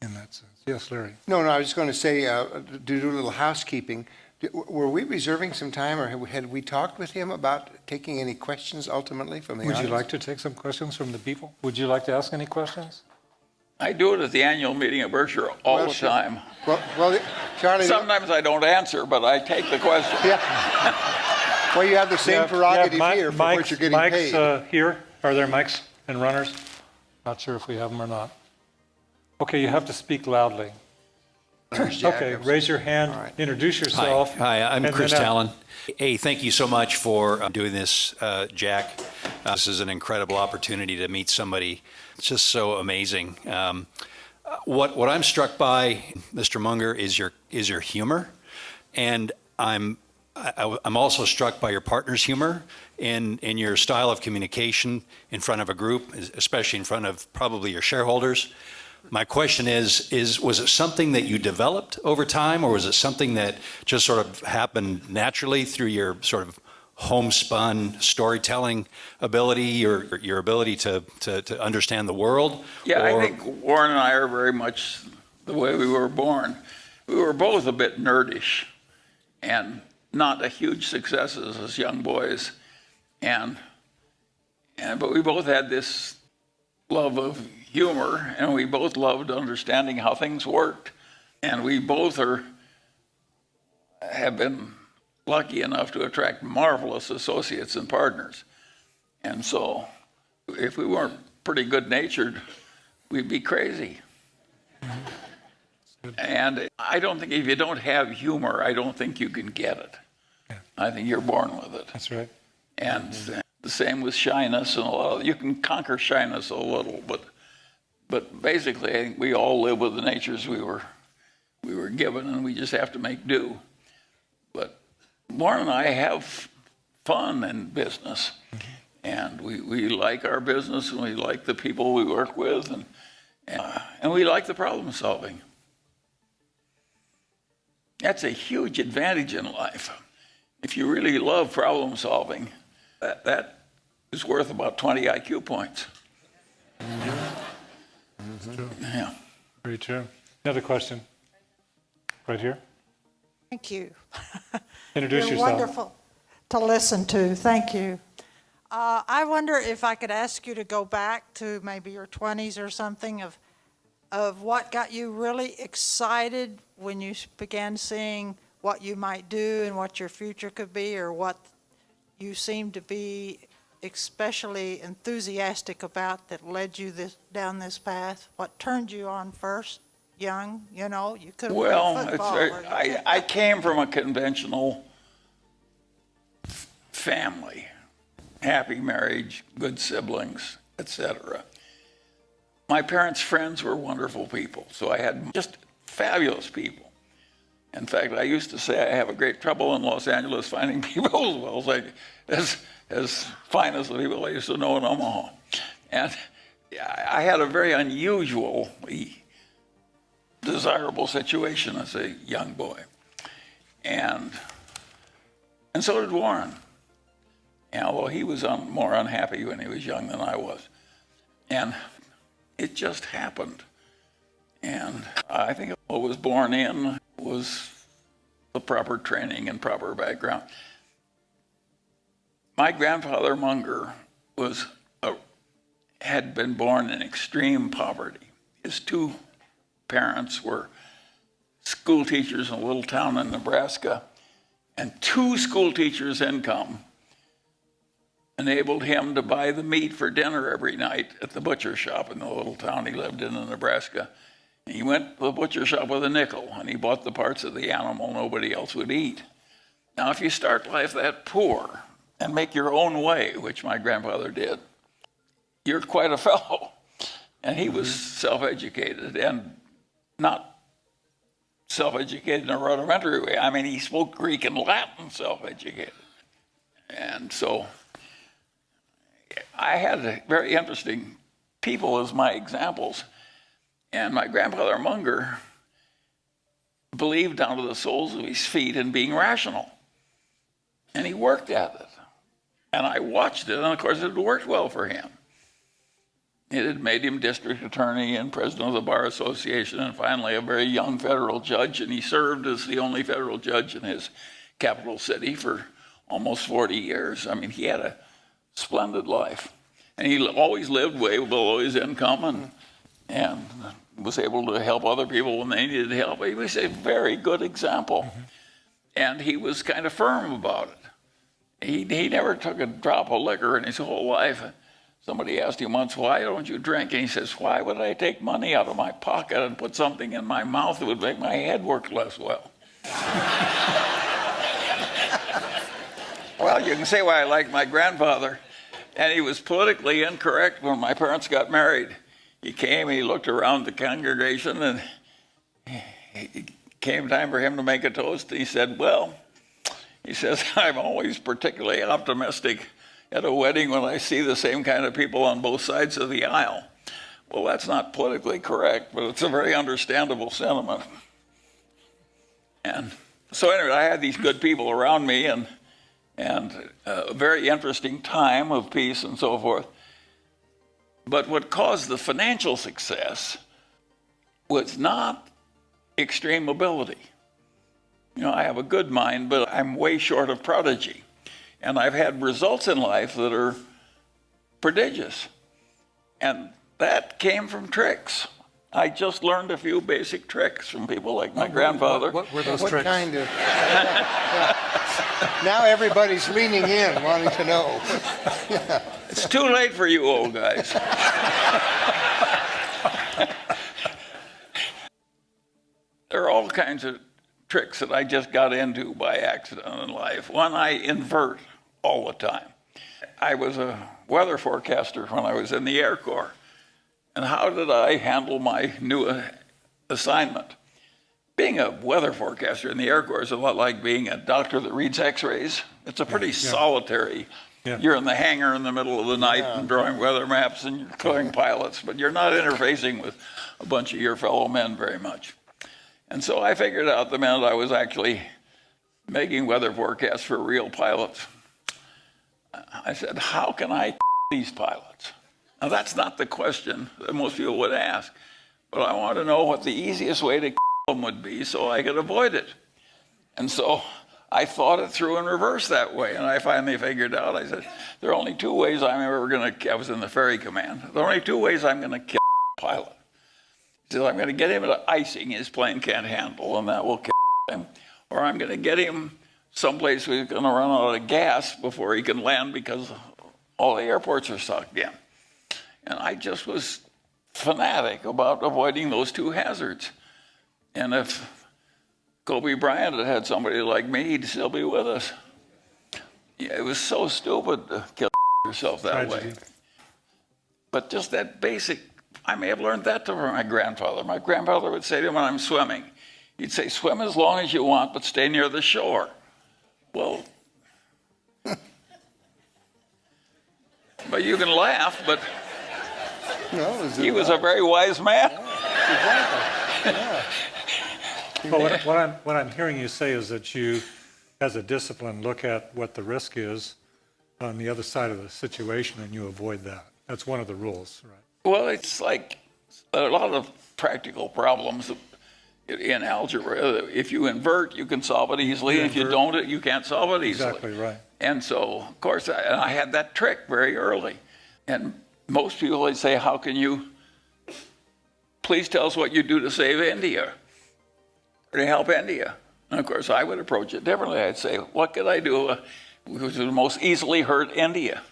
in that sense. Yes, Larry? No, I was going to say, to do a little housekeeping, were we reserving some time, or had we talked with him about taking any questions ultimately from the Would you audience? like to take some questions from the people? Would you like to ask any questions? I do it at the annual meeting of Berkshire all Well, the sure. time. Well, Charlie, Sometimes I don't answer, but I take the question. yeah. Well, you have the same prerogative here for which you're getting paid. Mics here? Are there mics and runners? Not sure if we have them or not. Okay, you have to speak loudly. Okay, raise your hand, All right. introduce yourself. Hi, I'm and Chris then, Talon. Hey, thank you so much for doing this, Jack. This is an incredible opportunity to meet somebody. It's just so amazing. What I'm struck by, Mr. Munger, is your humor, and I'm also struck by your partner's humor in your style of communication in front of a group, especially in front of probably your shareholders. My question is was it something that you developed over time, or was it something that just sort of happened naturally through your sort of homespun storytelling ability, your ability to understand the world? Yeah, Or- I think Warren and I are very much the way we were born. We were both a bit nerdish and not a huge successes as young boys. But we both had this love of humor, and we both loved understanding how things worked. And we both have been lucky enough to attract marvelous associates and partners. And so if we weren't pretty good-natured, we'd be crazy. And I don't think if you don't have humor, I don't think you can get it. I think you're born with it. That's right. And the same with shyness and a lot of, you can conquer shyness a little, but basically I think we all live with the natures we were given, and we just have to make do. But Warren and I have fun in business, and we like our business, and we like the people we work with, and we like the problem solving. That's a huge advantage in life. If you really love problem solving, that is worth about 20 IQ points. Yeah. Very true. Another question. Right here. Thank you. Introduce You're yourself. wonderful to listen to. Thank you. I wonder if I could ask you to go back to maybe your 20s or something of what got you really excited when you began seeing what you might do and what your future could be, or what you seemed to be especially enthusiastic about that led you down this path. What turned you on first? Young, you could have Well, played it's football. very, I came from a conventional family, happy marriage, good siblings, etc. My parents' friends were wonderful people, so I had just fabulous people. In fact, I used to say I have a great trouble in Los Angeles finding people as fine as the people I used to know in Omaha. And I had a very unusually desirable situation as a young boy. And so did Warren. And although he was more unhappy when he was young than I was. And it just happened. And I think what was born in was the proper training and proper background. My grandfather Munger had been born in extreme poverty. His two parents were school teachers in a little town in Nebraska, and 2 school teachers' income enabled him to buy the meat for dinner every night at the butcher shop in the little town he lived in Nebraska. And he went to the butcher shop with a nickel, and he bought the parts of the animal nobody else would eat. Now, if you start life that poor and make your own way, which my grandfather did, you're quite a fellow. And he was self-educated, and not self-educated in a rudimentary way. I mean, he spoke Greek and Latin self-educated. And so I had very interesting people as my examples. And my grandfather Munger believed down to the soles of his feet in being rational. And he worked at it. And I watched it, and of course it had worked well for him. It had made him district attorney and president of the Bar Association, and finally a very young federal judge, and he served as the only federal judge in his capital city for almost 40 years. I mean, he had a splendid life. And he always lived way below his income and was able to help other people when they needed help. He was a very good example. And he was kind of firm about it. He never took a drop of liquor in his whole life. Somebody asked him once, why don't you drink? And he says, why would I take money out of my pocket and put something in my mouth that would make my head work less well? Well, you can say why I like my grandfather. And he was politically incorrect when my parents got married. He came, he looked around the congregation, and it came time for him to make a toast. And he said, well, he says, I'm always particularly optimistic at a wedding when I see the same kind of people on both sides of the aisle. Well, that's not politically correct, but it's a very understandable sentiment. And so anyway, I had these good people around me, and a very interesting time of peace and so forth. But what caused the financial success was not extreme ability. You know, I have a good mind, but I'm way short of prodigy. And I've had results in life that are prodigious. And that came from tricks. I just learned a few basic tricks from people like my grandfather. What were those What tricks? kind of? Now everybody's leaning in, wanting to know. It's too late for you old guys. There are all kinds of tricks that I just got into by accident in life. One, I invert all the time. I was a weather forecaster when I was in the Air Corps. And how did I handle my new assignment? Being a weather forecaster in the Air Corps is a lot like being a doctor that reads x-rays. It's a pretty solitary. Yeah. You're in the hangar in the middle of the night and drawing weather maps and you're clearing pilots, but you're not interfacing with a bunch of your fellow men very much. And so I figured out the minute I was actually making weather forecasts for real pilots, I said, how can I these pilots? Now, that's not the question that most people would ask, but I want to know what the easiest way to them would be so I could avoid it. And so I thought it through in reverse that way, and I finally figured out, I said, there are only two ways I'm ever going to, I was in the ferry command, there are only two ways I'm going to kill a pilot. He said, I'm going to get him to icing his plane can't handle, and that will kill him. Or I'm going to get him someplace where he's going to run out of gas before he can land because all the airports are sucked in. And I just was fanatic about avoiding those two hazards. And if Kobe Bryant had had somebody like me, he'd still be with us. Yeah, it was so stupid to kill yourself that way. But just that basic, I may have learned that from my grandfather. My grandfather would say to me when I'm swimming, he'd say, swim as long as you want, but stay near the shore. Well, but you can laugh, but No, he was a very wise man. Exactly. Yeah. Well, what I'm hearing you say is that you, as a discipline, look at what the risk is on the other side of the situation and you avoid that. That's one of the rules, right? Well, it's like a lot of practical problems in algebra. If you invert, you can solve it easily. If you don't, you can't solve it easily. Exactly right. And so, of course, I had that trick very early. And most people, they say, how can you, please tell us what you do to save India or to help India. And of course, I would approach it differently. I'd say, what could I do which would most easily hurt India?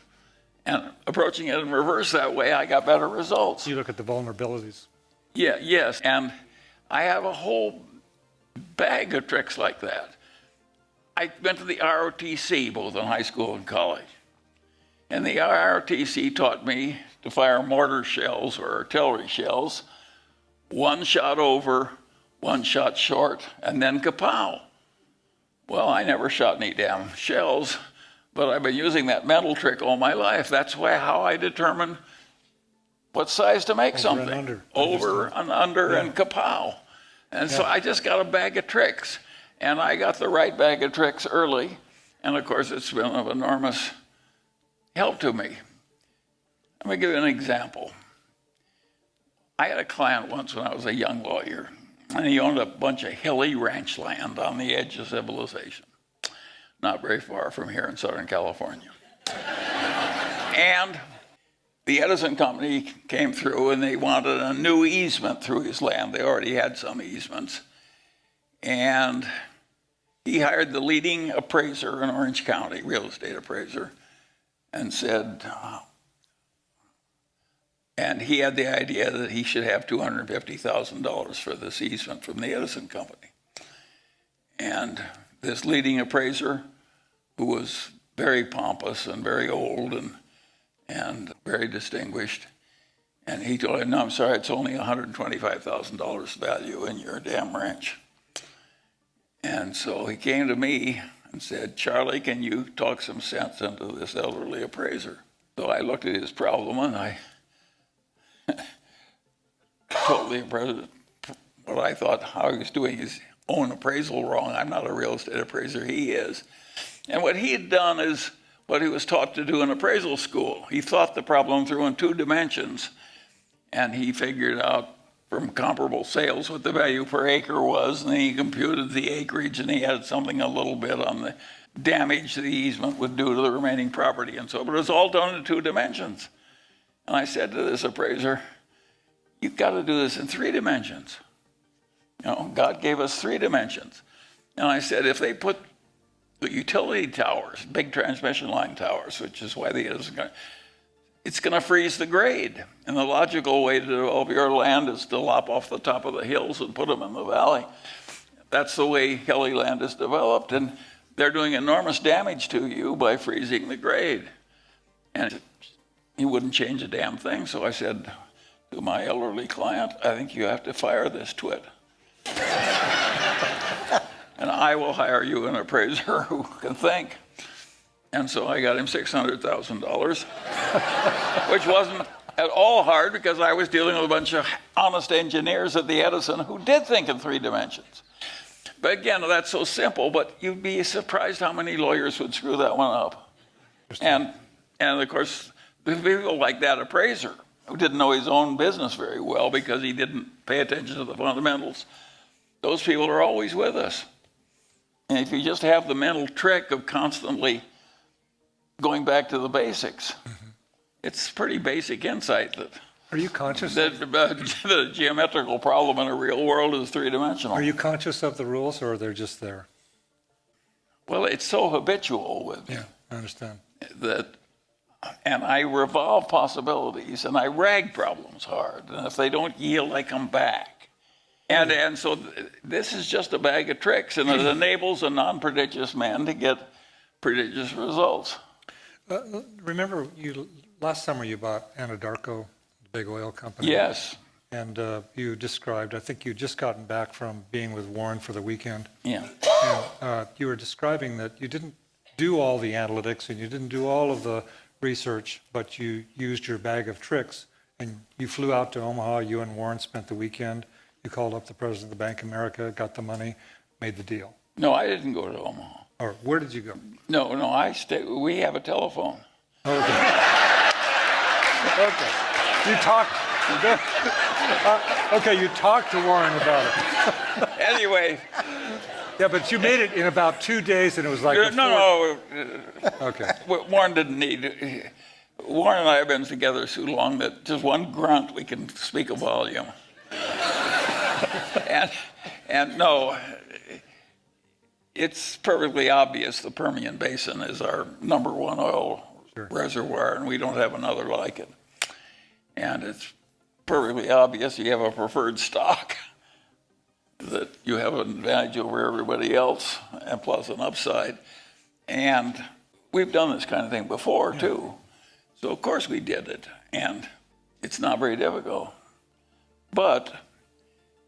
And approaching it in reverse that way, I got better results. You look at the vulnerabilities. Yeah, yes, and I have a whole bag of tricks like that. I went to the ROTC both in high school and college. And the ROTC taught me to fire mortar shells or artillery shells, one shot over, one shot short, and then kapow. Well, I never shot any damn shells, but I've been using that mental trick all my life. That's how I determine what size to make something. And under. Over and under and kapow. And so I just got a bag of tricks. And I got the right bag of tricks early. And of course, it's been of enormous help to me. Let me give you an example. I had a client once when I was a young lawyer, and he owned a bunch of hilly ranch land on the edge of civilization, not very far from here in Southern California. And the Edison Company came through and they wanted a new easement through his land. They already had some easements. And he hired the leading appraiser in Orange County, real estate appraiser, and said, and he had the idea that he should have $250,000 for this easement from the Edison Company. And this leading appraiser, who was very pompous and very old and very distinguished, and he told him, no, I'm sorry, it's only $125,000 value in your damn ranch. And so he came to me and said, Charlie, can you talk some sense into this elderly appraiser? So I looked at his problem and I told the appraiser what I thought how he was doing his own appraisal wrong. I'm not a real estate appraiser, he is. And what he had done is what he was taught to do in appraisal school. He thought the problem through in 2 dimensions, and he figured out from comparable sales what the value per acre was, and then he computed the acreage, and he had something a little bit on the damage the easement would do to the remaining property and so, but it was all done in 2 dimensions. And I said to this appraiser, you've got to do this in 3 dimensions. You know, God gave us 3 dimensions. And I said, if they put the utility towers, big transmission line towers, which is why it's going to freeze the grade. And the logical way to develop your land is to lop off the top of the hills and put them in the valley. That's the way hilly land is developed. And they're doing enormous damage to you by freezing the grade. And he wouldn't change a damn thing. So I said to my elderly client, I think you have to fire this twit. And I will hire you an appraiser who can think. And so I got him $600,000, which wasn't at all hard because I was dealing with a bunch of honest engineers at the Edison who did think in 3 dimensions. But again, that's so simple, but you'd be surprised how many lawyers would screw that one up. And of course, the people like that appraiser who didn't know his own business very well because he didn't pay attention to the fundamentals, those people are always with us. And if you just have the mental trick of constantly going back to the basics, it's pretty basic insight that Are you conscious? the geometrical problem in a real world is 3-dimensional. Are you conscious of the rules, or they're just there? Well, it's so habitual with me. Yeah, I understand. And I revolve possibilities and I rag problems hard. And if they don't yield, I come back. And so this is just a bag of tricks, and it enables a non-prodigious man to get prodigious results. Remember, last summer you bought Anadarko, the big oil company. Yes. And you described, I think you'd just gotten back from being with Warren for the weekend. Yeah. And you were describing that you didn't do all the analytics and you didn't do all of the research, but you used your bag of tricks, and you flew out to Omaha. You and Warren spent the weekend. You called up the president of the Bank of America, got the money, made the deal. No, I didn't go to Omaha. Or where did you go? No, we have a telephone. Okay. Okay. You talked. Okay, you talked to Warren about it. Anyway. Yeah, but you made it in about 2 days, and it was like No. Okay. Warren didn't need. Warren and I have been together so long that just one grunt we can speak a volume. And no, it's perfectly obvious the Permian Basin is our number 1 oil reservoir, and we don't have another like it. And it's perfectly obvious you have a preferred stock, that you have an advantage over everybody else, and plus an upside. And we've done this kind of thing before, too. So, of course, we did it, and it's not very difficult. But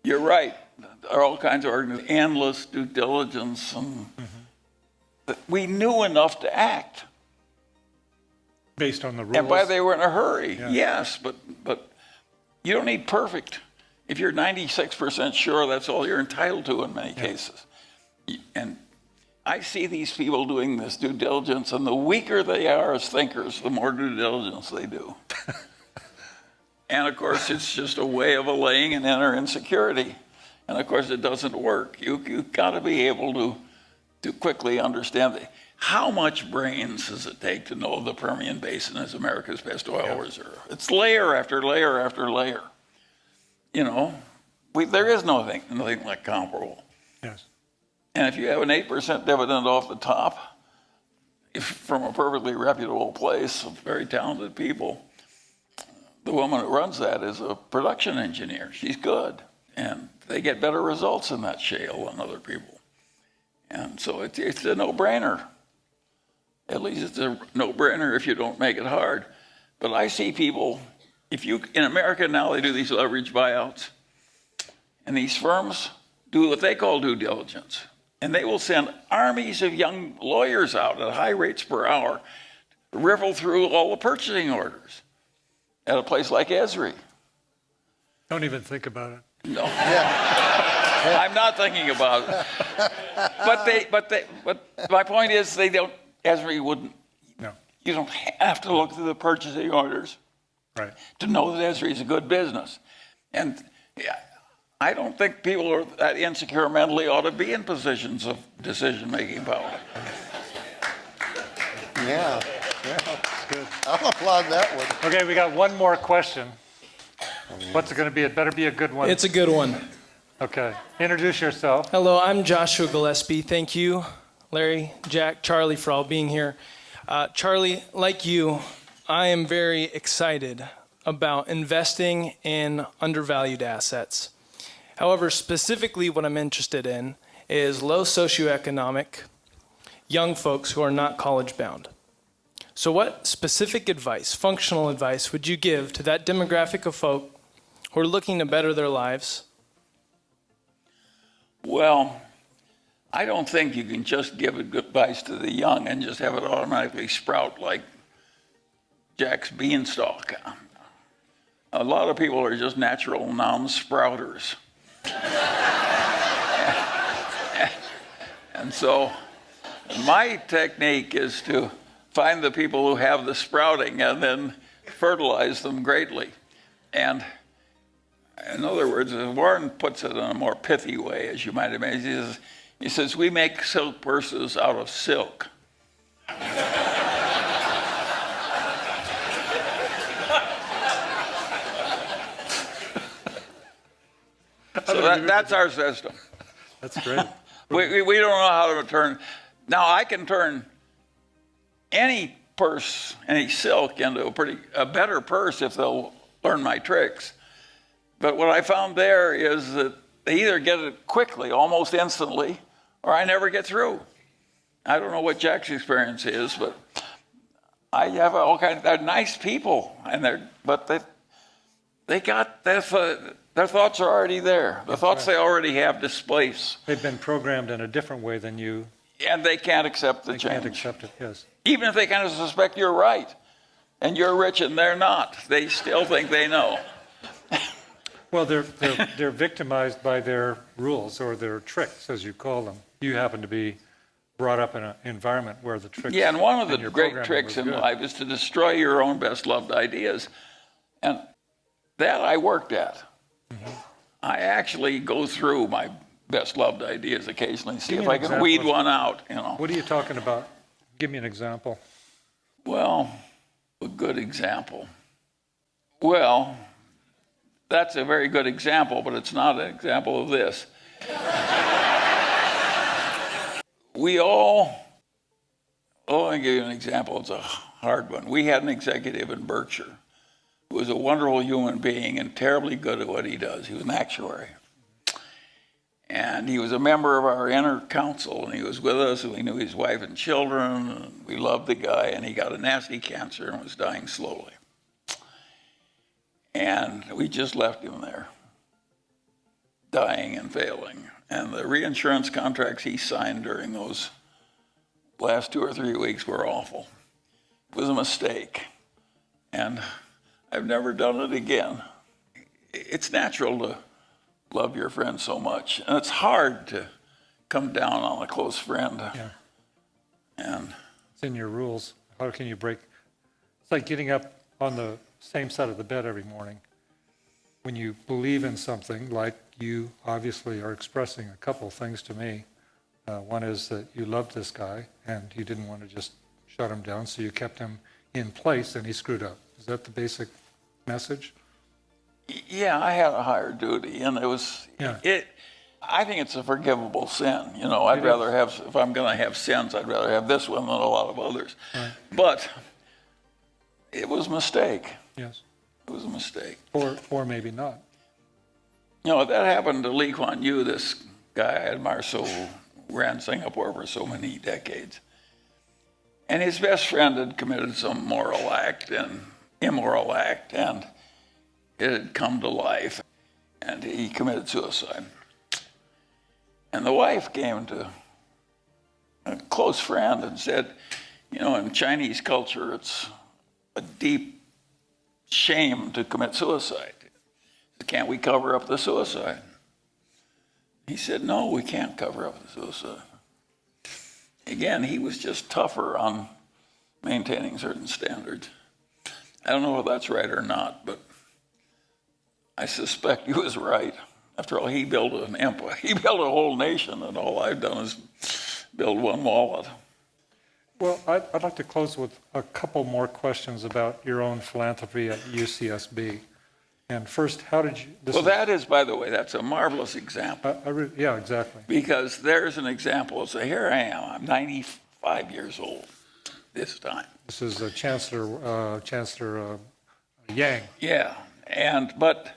you're right. There are all kinds of organizations, endless due diligence, and we knew enough to act. Based on the rules. And why they were in a hurry, Yeah. yes, but you don't need perfect. If you're 96% sure, that's all you're entitled to in many cases. And I see these people doing this due diligence, and the weaker they are as thinkers, the more due diligence they do. And of course, it's just a way of allaying an inner insecurity. And of course, it doesn't work. You've got to be able to quickly understand it. How much brains does it take to know the Permian Basin is America's best oil reserve? It's layer after layer after layer. You know, there is nothing like comparable. Yes. And if you have an 8% dividend off the top, from a perfectly reputable place of very talented people, the woman who runs that is a production engineer. She's good. And they get better results in that shale than other people. And so it's a no-brainer. At least it's a no-brainer if you don't make it hard. But I see people, in America now they do these leverage buyouts. And these firms do what they call due diligence. And they will send armies of young lawyers out at high rates per hour to riffle through all the purchasing orders at a place like Esri. Don't even think about it. No. I'm not thinking about it. But my point is Esri wouldn't. No. You don't have to look through the purchasing orders Right. to know that Esri is a good business. And I don't think people who are that insecure mentally ought to be in positions of decision-making power. Yeah, That's good. I'll applaud that one. Okay, we got one more question. What's it going to be? It better be a good one. It's a good one. Okay. Introduce yourself. Hello, I'm Joshua Gillespie. Thank you, Larry, Jack, Charlie, for all being here. Charlie, like you, I am very excited about investing in undervalued assets. However, specifically what I'm interested in is low socioeconomic, young folks who are not college bound. So what specific advice, functional advice, would you give to that demographic of folk who are looking to better their lives? Well, I don't think you can just give advice to the young and just have it automatically sprout like Jack's beanstalk. A lot of people are just natural non-sprouters. And so my technique is to find the people who have the sprouting and then fertilize them greatly. And in other words, Warren puts it in a more pithy way, as you might imagine. He says, we make silk purses out of silk. So that's our system. That's great. We don't know how to turn. Now I can turn any purse, any silk, into a better purse if they'll learn my tricks. But what I found there is that they either get it quickly, almost instantly, or I never get through. I don't know what Jack's experience is, but I have all kinds. They're nice people, but they got their thoughts are already there. The thoughts they already have displace. They've been programmed in a different way than you. And they can't accept the They change. can't accept it, yes. Even if they kind of suspect you're right, and you're rich and they're not, they still think they know. Well, they're victimized by their rules or their tricks, as you call them. You happen to be brought up in an environment where the tricks. Yeah, and one of the your great programming tricks was in good. life is to destroy your own best loved ideas. And that I worked at. Mm-hmm. I actually go through my best loved ideas occasionally, see Give me if an I can example weed of- one out, you know. What are you talking about? Give me an example. Well, a good example. Well, that's a very good example, but it's not an example of this. Let me give you an example. It's a hard one. We had an executive in Berkshire who was a wonderful human being and terribly good at what he does. He was an actuary. And he was a member of our inner council, and he was with us, and we knew his wife and children, and we loved the guy, and he got a nasty cancer and was dying slowly. And we just left him there, dying and failing. And the reinsurance contracts he signed during those last 2 or 3 weeks were awful. It was a mistake. And I've never done it again. It's natural to love your friend so much. And it's hard to come down on a close friend. Yeah. And It's in your rules. How can you break? It's like getting up on the same side of the bed every morning. When you believe in something, like you obviously are expressing a couple things to me. One is that you loved this guy and you didn't want to just shut him down, so you kept him in place and he screwed up. Is that the basic message? yeah, I had a higher duty, and it was, Yeah. I think it's a forgivable sin. You know, I'd rather have, if I'm going to have sins, I'd rather have this one than a lot of others. Right. But it was a mistake. Yes. It was a mistake. Or maybe not. You know, that happened to Lee Kuan Yew, this guy I admire so, ran Singapore for so many decades. And his best friend had committed some moral act and immoral act, and it had come to life, and he committed suicide. And the wife came to a close friend and said, you know, in Chinese culture, it's a deep shame to commit suicide. Can't we cover up the suicide? He said, no, we can't cover up the suicide. Again, he was just tougher on maintaining certain standards. I don't know if that's right or not, but I suspect he was right. After all, he built an empire. He built a whole nation, and all I've done is build one wallet. Well, I'd like to close with a couple more questions about your own philanthropy at UCSB. And first, how did you? Well, that is, by the way, that's a marvelous example. Yeah, exactly. Because there's an example. So here I am. I'm 95 years old this time. This is Chancellor Yang. Yeah, but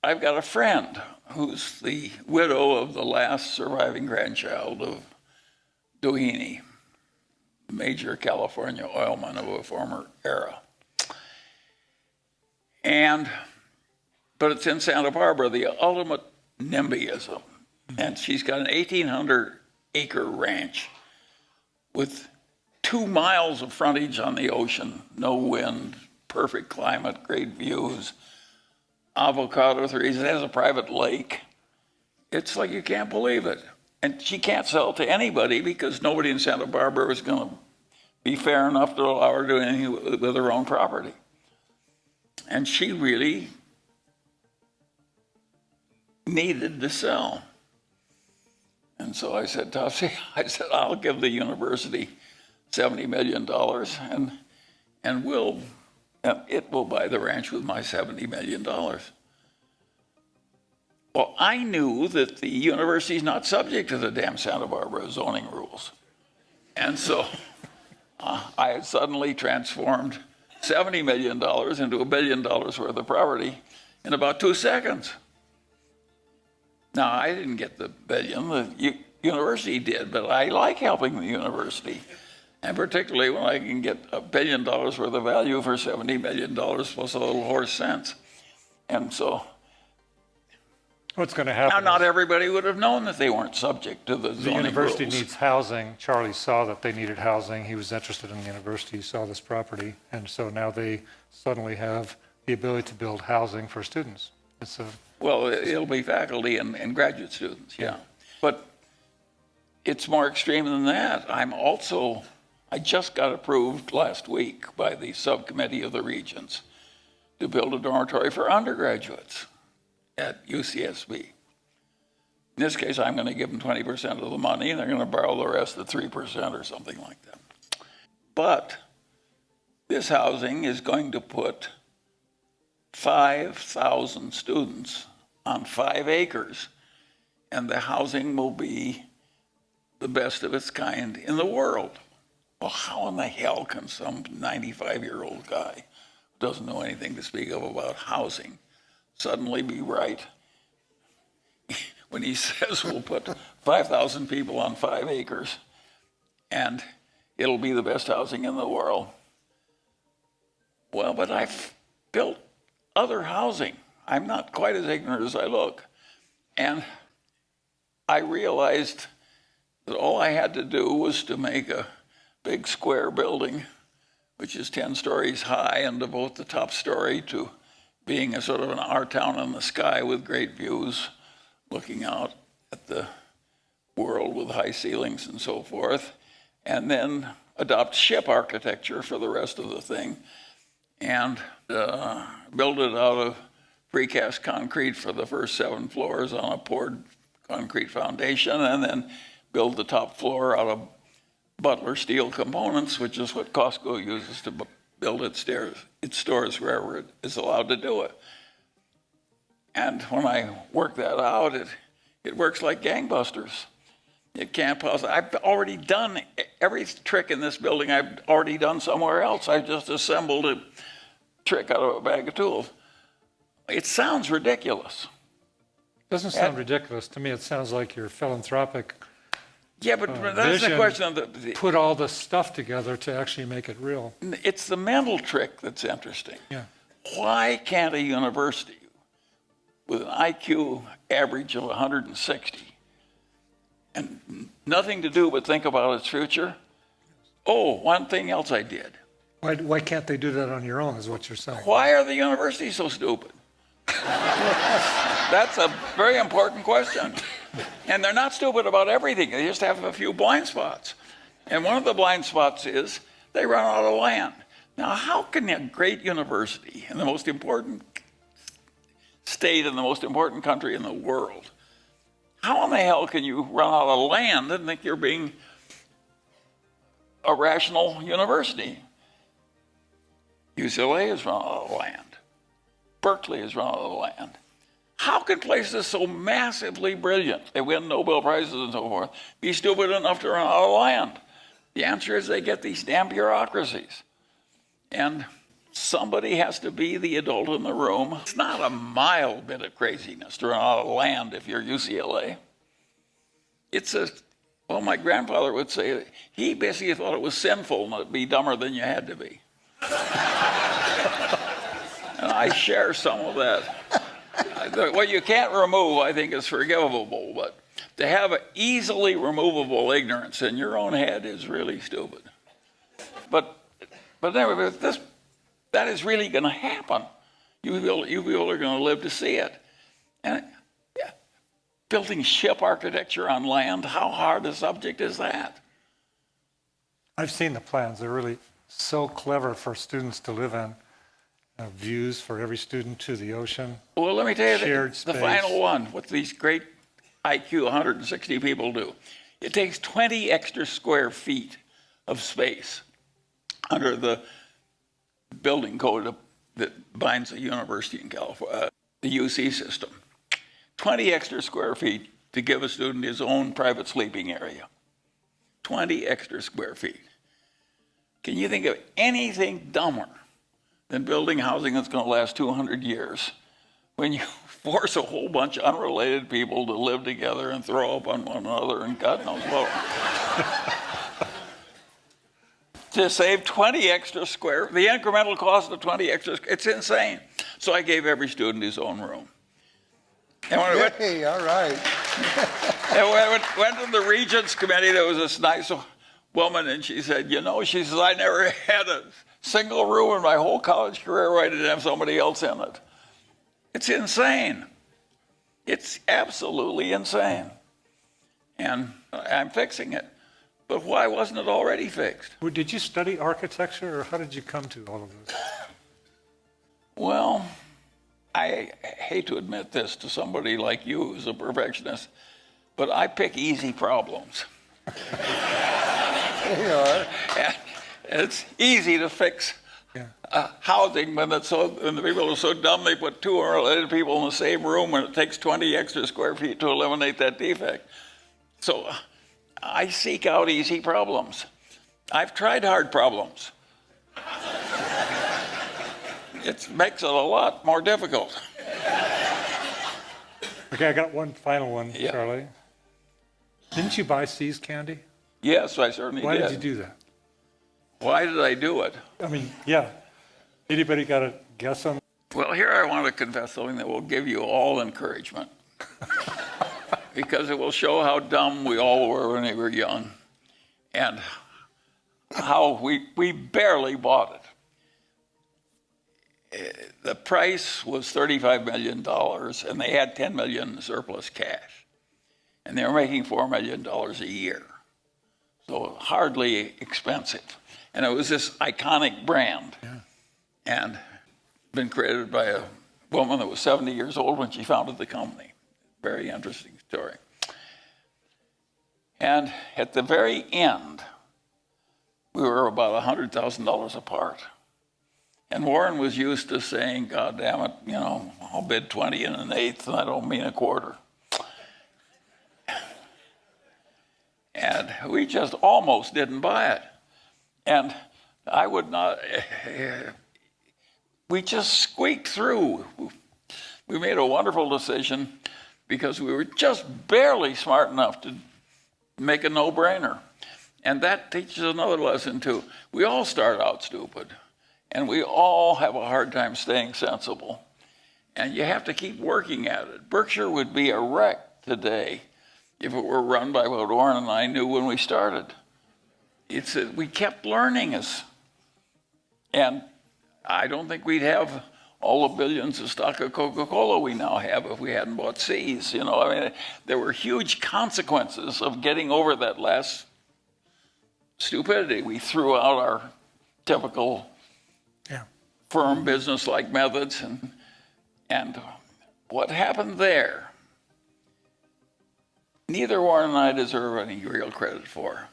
I've got a friend who's the widow of the last surviving grandchild of Doheny, major California oilman of a former era. But it's in Santa Barbara, the ultimate NIMBYism. And she's got an 1,800-acre ranch with 2 miles of frontage on the ocean, no wind, perfect climate, great views, avocado trees. It has a private lake. It's like you can't believe it. And she can't sell to anybody because nobody in Santa Barbara is going to be fair enough to allow her to do anything with her own property. And she really needed to sell. And so I said, Topsy, I'll give the university $70 million and it will buy the ranch with my $70 million. Well, I knew that the university is not subject to the damn Santa Barbara zoning rules. And so I had suddenly transformed $70 million into $1 billion worth of property in about 2 seconds. Now, I didn't get the billion, the university did, but I like helping the university. And particularly when I can get $1 billion worth of value for $70 million plus a little horse sense. And so What's going to happen? now, not everybody would have known that they weren't subject to the The zoning university rules. needs housing. Charlie saw that they needed housing. He was interested in the university, saw this property, and so now they suddenly have the ability to build housing for students. It's a Well, it'll be faculty and graduate students, yeah. But it's more extreme than that. I just got approved last week by the subcommittee of the Regents to build a dormitory for undergraduates at UCSB. In this case, I'm going to give them 20% of the money, and they're going to borrow the rest at 3% or something like that. But this housing is going to put 5,000 students on 5 acres, and the housing will be the best of its kind in the world. Well, how in the hell can some 95-year-old guy who doesn't know anything to speak of about housing suddenly be right when he says we'll put 5,000 people on 5 acres and it'll be the best housing in the world? Well, but I've built other housing. I'm not quite as ignorant as I look. And I realized that all I had to do was to make a big square building, which is 10 stories high, and devote the top story to being a sort of an art town in the sky with great views, looking out at the world with high ceilings and so forth. and then adopt ship architecture for the rest of the thing, and build it out of precast concrete for the first 7 floors on a poured concrete foundation, and then build the top floor out of Butler steel components, which is what Costco uses to build its stores wherever it is allowed to do it. And when I work that out, it works like gangbusters. It can't possibly. I've already done every trick in this building. I've already done somewhere else. I just assembled a trick out of a bag of tools. It sounds ridiculous. Doesn't sound ridiculous. To me, it sounds like your philanthropic Yeah, but that's the vision. question of Put all the stuff together to actually make it real. it's the mental trick that's interesting. Yeah. Why can't a university with an IQ average of 160 and nothing to do but think about its future? Oh, one thing else I did. Why can't they do that on your own, is what you're saying? Why are the universities so stupid? That's a very important question. And they're not stupid about everything. They just have a few blind spots. And one of the blind spots is they run out of land. Now, how can a great university in the most important state in the most important country in the world, how in the hell can you run out of land and think you're being a rational university? UCLA has run out of land. Berkeley has run out of land. How can places so massively brilliant, they win Nobel Prizes and so forth, be stupid enough to run out of land? The answer is they get these damn bureaucracies. And somebody has to be the adult in the room. It's not a mild bit of craziness to run out of land if you're UCLA. Well, my grandfather would say, he basically thought it was sinful to be dumber than you had to be. And I share some of that. What you can't remove, I think, is forgivable, but to have an easily removable ignorance in your own head is really stupid. But anyway, that is really going to happen. You people are going to live to see it. And building ship architecture on land, how hard a subject is that? I've seen the plans. They're really so clever for students to live in. Views for every student to the ocean. Well, let me tell you Shared the space. final one, what these great IQ 160 people do. It takes 20 extra square feet of space under the building code that binds the university in California, the UC system. 20 extra square feet to give a student his own private sleeping area. 20 extra square feet. Can you think of anything dumber than building housing that's going to last 200 years when you force a whole bunch of unrelated people to live together and throw up on one another and God knows what? To save 20 extra square, the incremental cost of 20 extra, it's insane. So I gave every student his own room. And when Hey, all right. I went to the Regents Committee, there was this nice woman, and she said, she says, I never had a single room in my whole college career where I didn't have somebody else in it. It's insane. It's absolutely insane. And I'm fixing it. But why wasn't it already fixed? Well, did you study architecture, or how did you come to all of this? Well, I hate to admit this to somebody like you who's a perfectionist, but I pick easy problems. They are. And it's easy to fix housing when the people are so dumb they put 2 unrelated people in the same room and it takes 20 extra square feet to eliminate that defect. So I seek out easy problems. I've tried hard problems. It makes it a lot more difficult. Okay, I got one final one, Yeah. Charlie. Didn't you buy See's candy? Yes, I certainly Why did. did you do that? Why did I do it? I mean, yeah. Anybody got a guess on? Well, here I want to confess something that will give you all encouragement. Because it will show how dumb we all were when we were young and how we barely bought it. The price was $35 million and they had $10 million in surplus cash. And they were making $4 million a year. so hardly expensive. And it was this iconic brand. And been created by a woman that was 70 years old when she founded the company. Very interesting story. And at the very end, we were about $100,000 apart. And Warren was used to saying, God damn it, you know, I'll bid 20 and an eighth, and I don't mean a quarter. And we just almost didn't buy it. And I would not, we just squeaked through. We made a wonderful decision because we were just barely smart enough to make a no-brainer. And that teaches another lesson too. We all start out stupid, and we all have a hard time staying sensible. And you have to keep working at it. Berkshire would be a wreck today if it were run by what Warren and I knew when we started. We kept learning us. And I don't think we'd have all the billions of stock of Coca-Cola we now have if we hadn't bought Seas. You know, I mean, there were huge consequences of getting over that last stupidity. We threw out our typical firm business-like methods, and what happened there, neither Warren and I deserve any real credit for.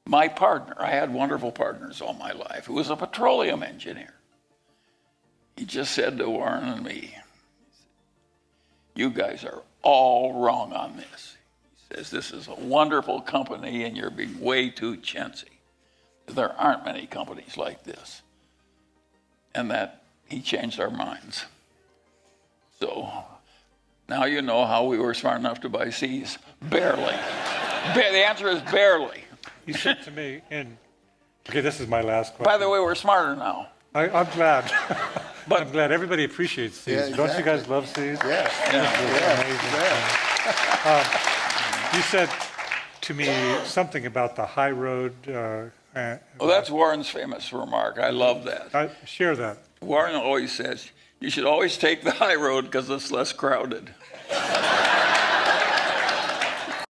My partner, I had wonderful partners all my life, who was a petroleum engineer. He just said to Warren and me, you guys are all wrong on this. He says, this is a wonderful company and you're being way too chintzy. There aren't many companies like this. And that he changed our minds. So now you know how we were smart enough to buy Seas. Barely. The answer is barely. You said to me, okay, this is my last question. By the way, we're smarter now. I'm glad. I'm glad everybody appreciates Seas. Yeah, Don't you exactly. guys love Seas? Yes. You said to me something about the high road. Well, that's Warren's famous remark. I love that. Share that. Warren always says, you should always take the high road because it's less crowded.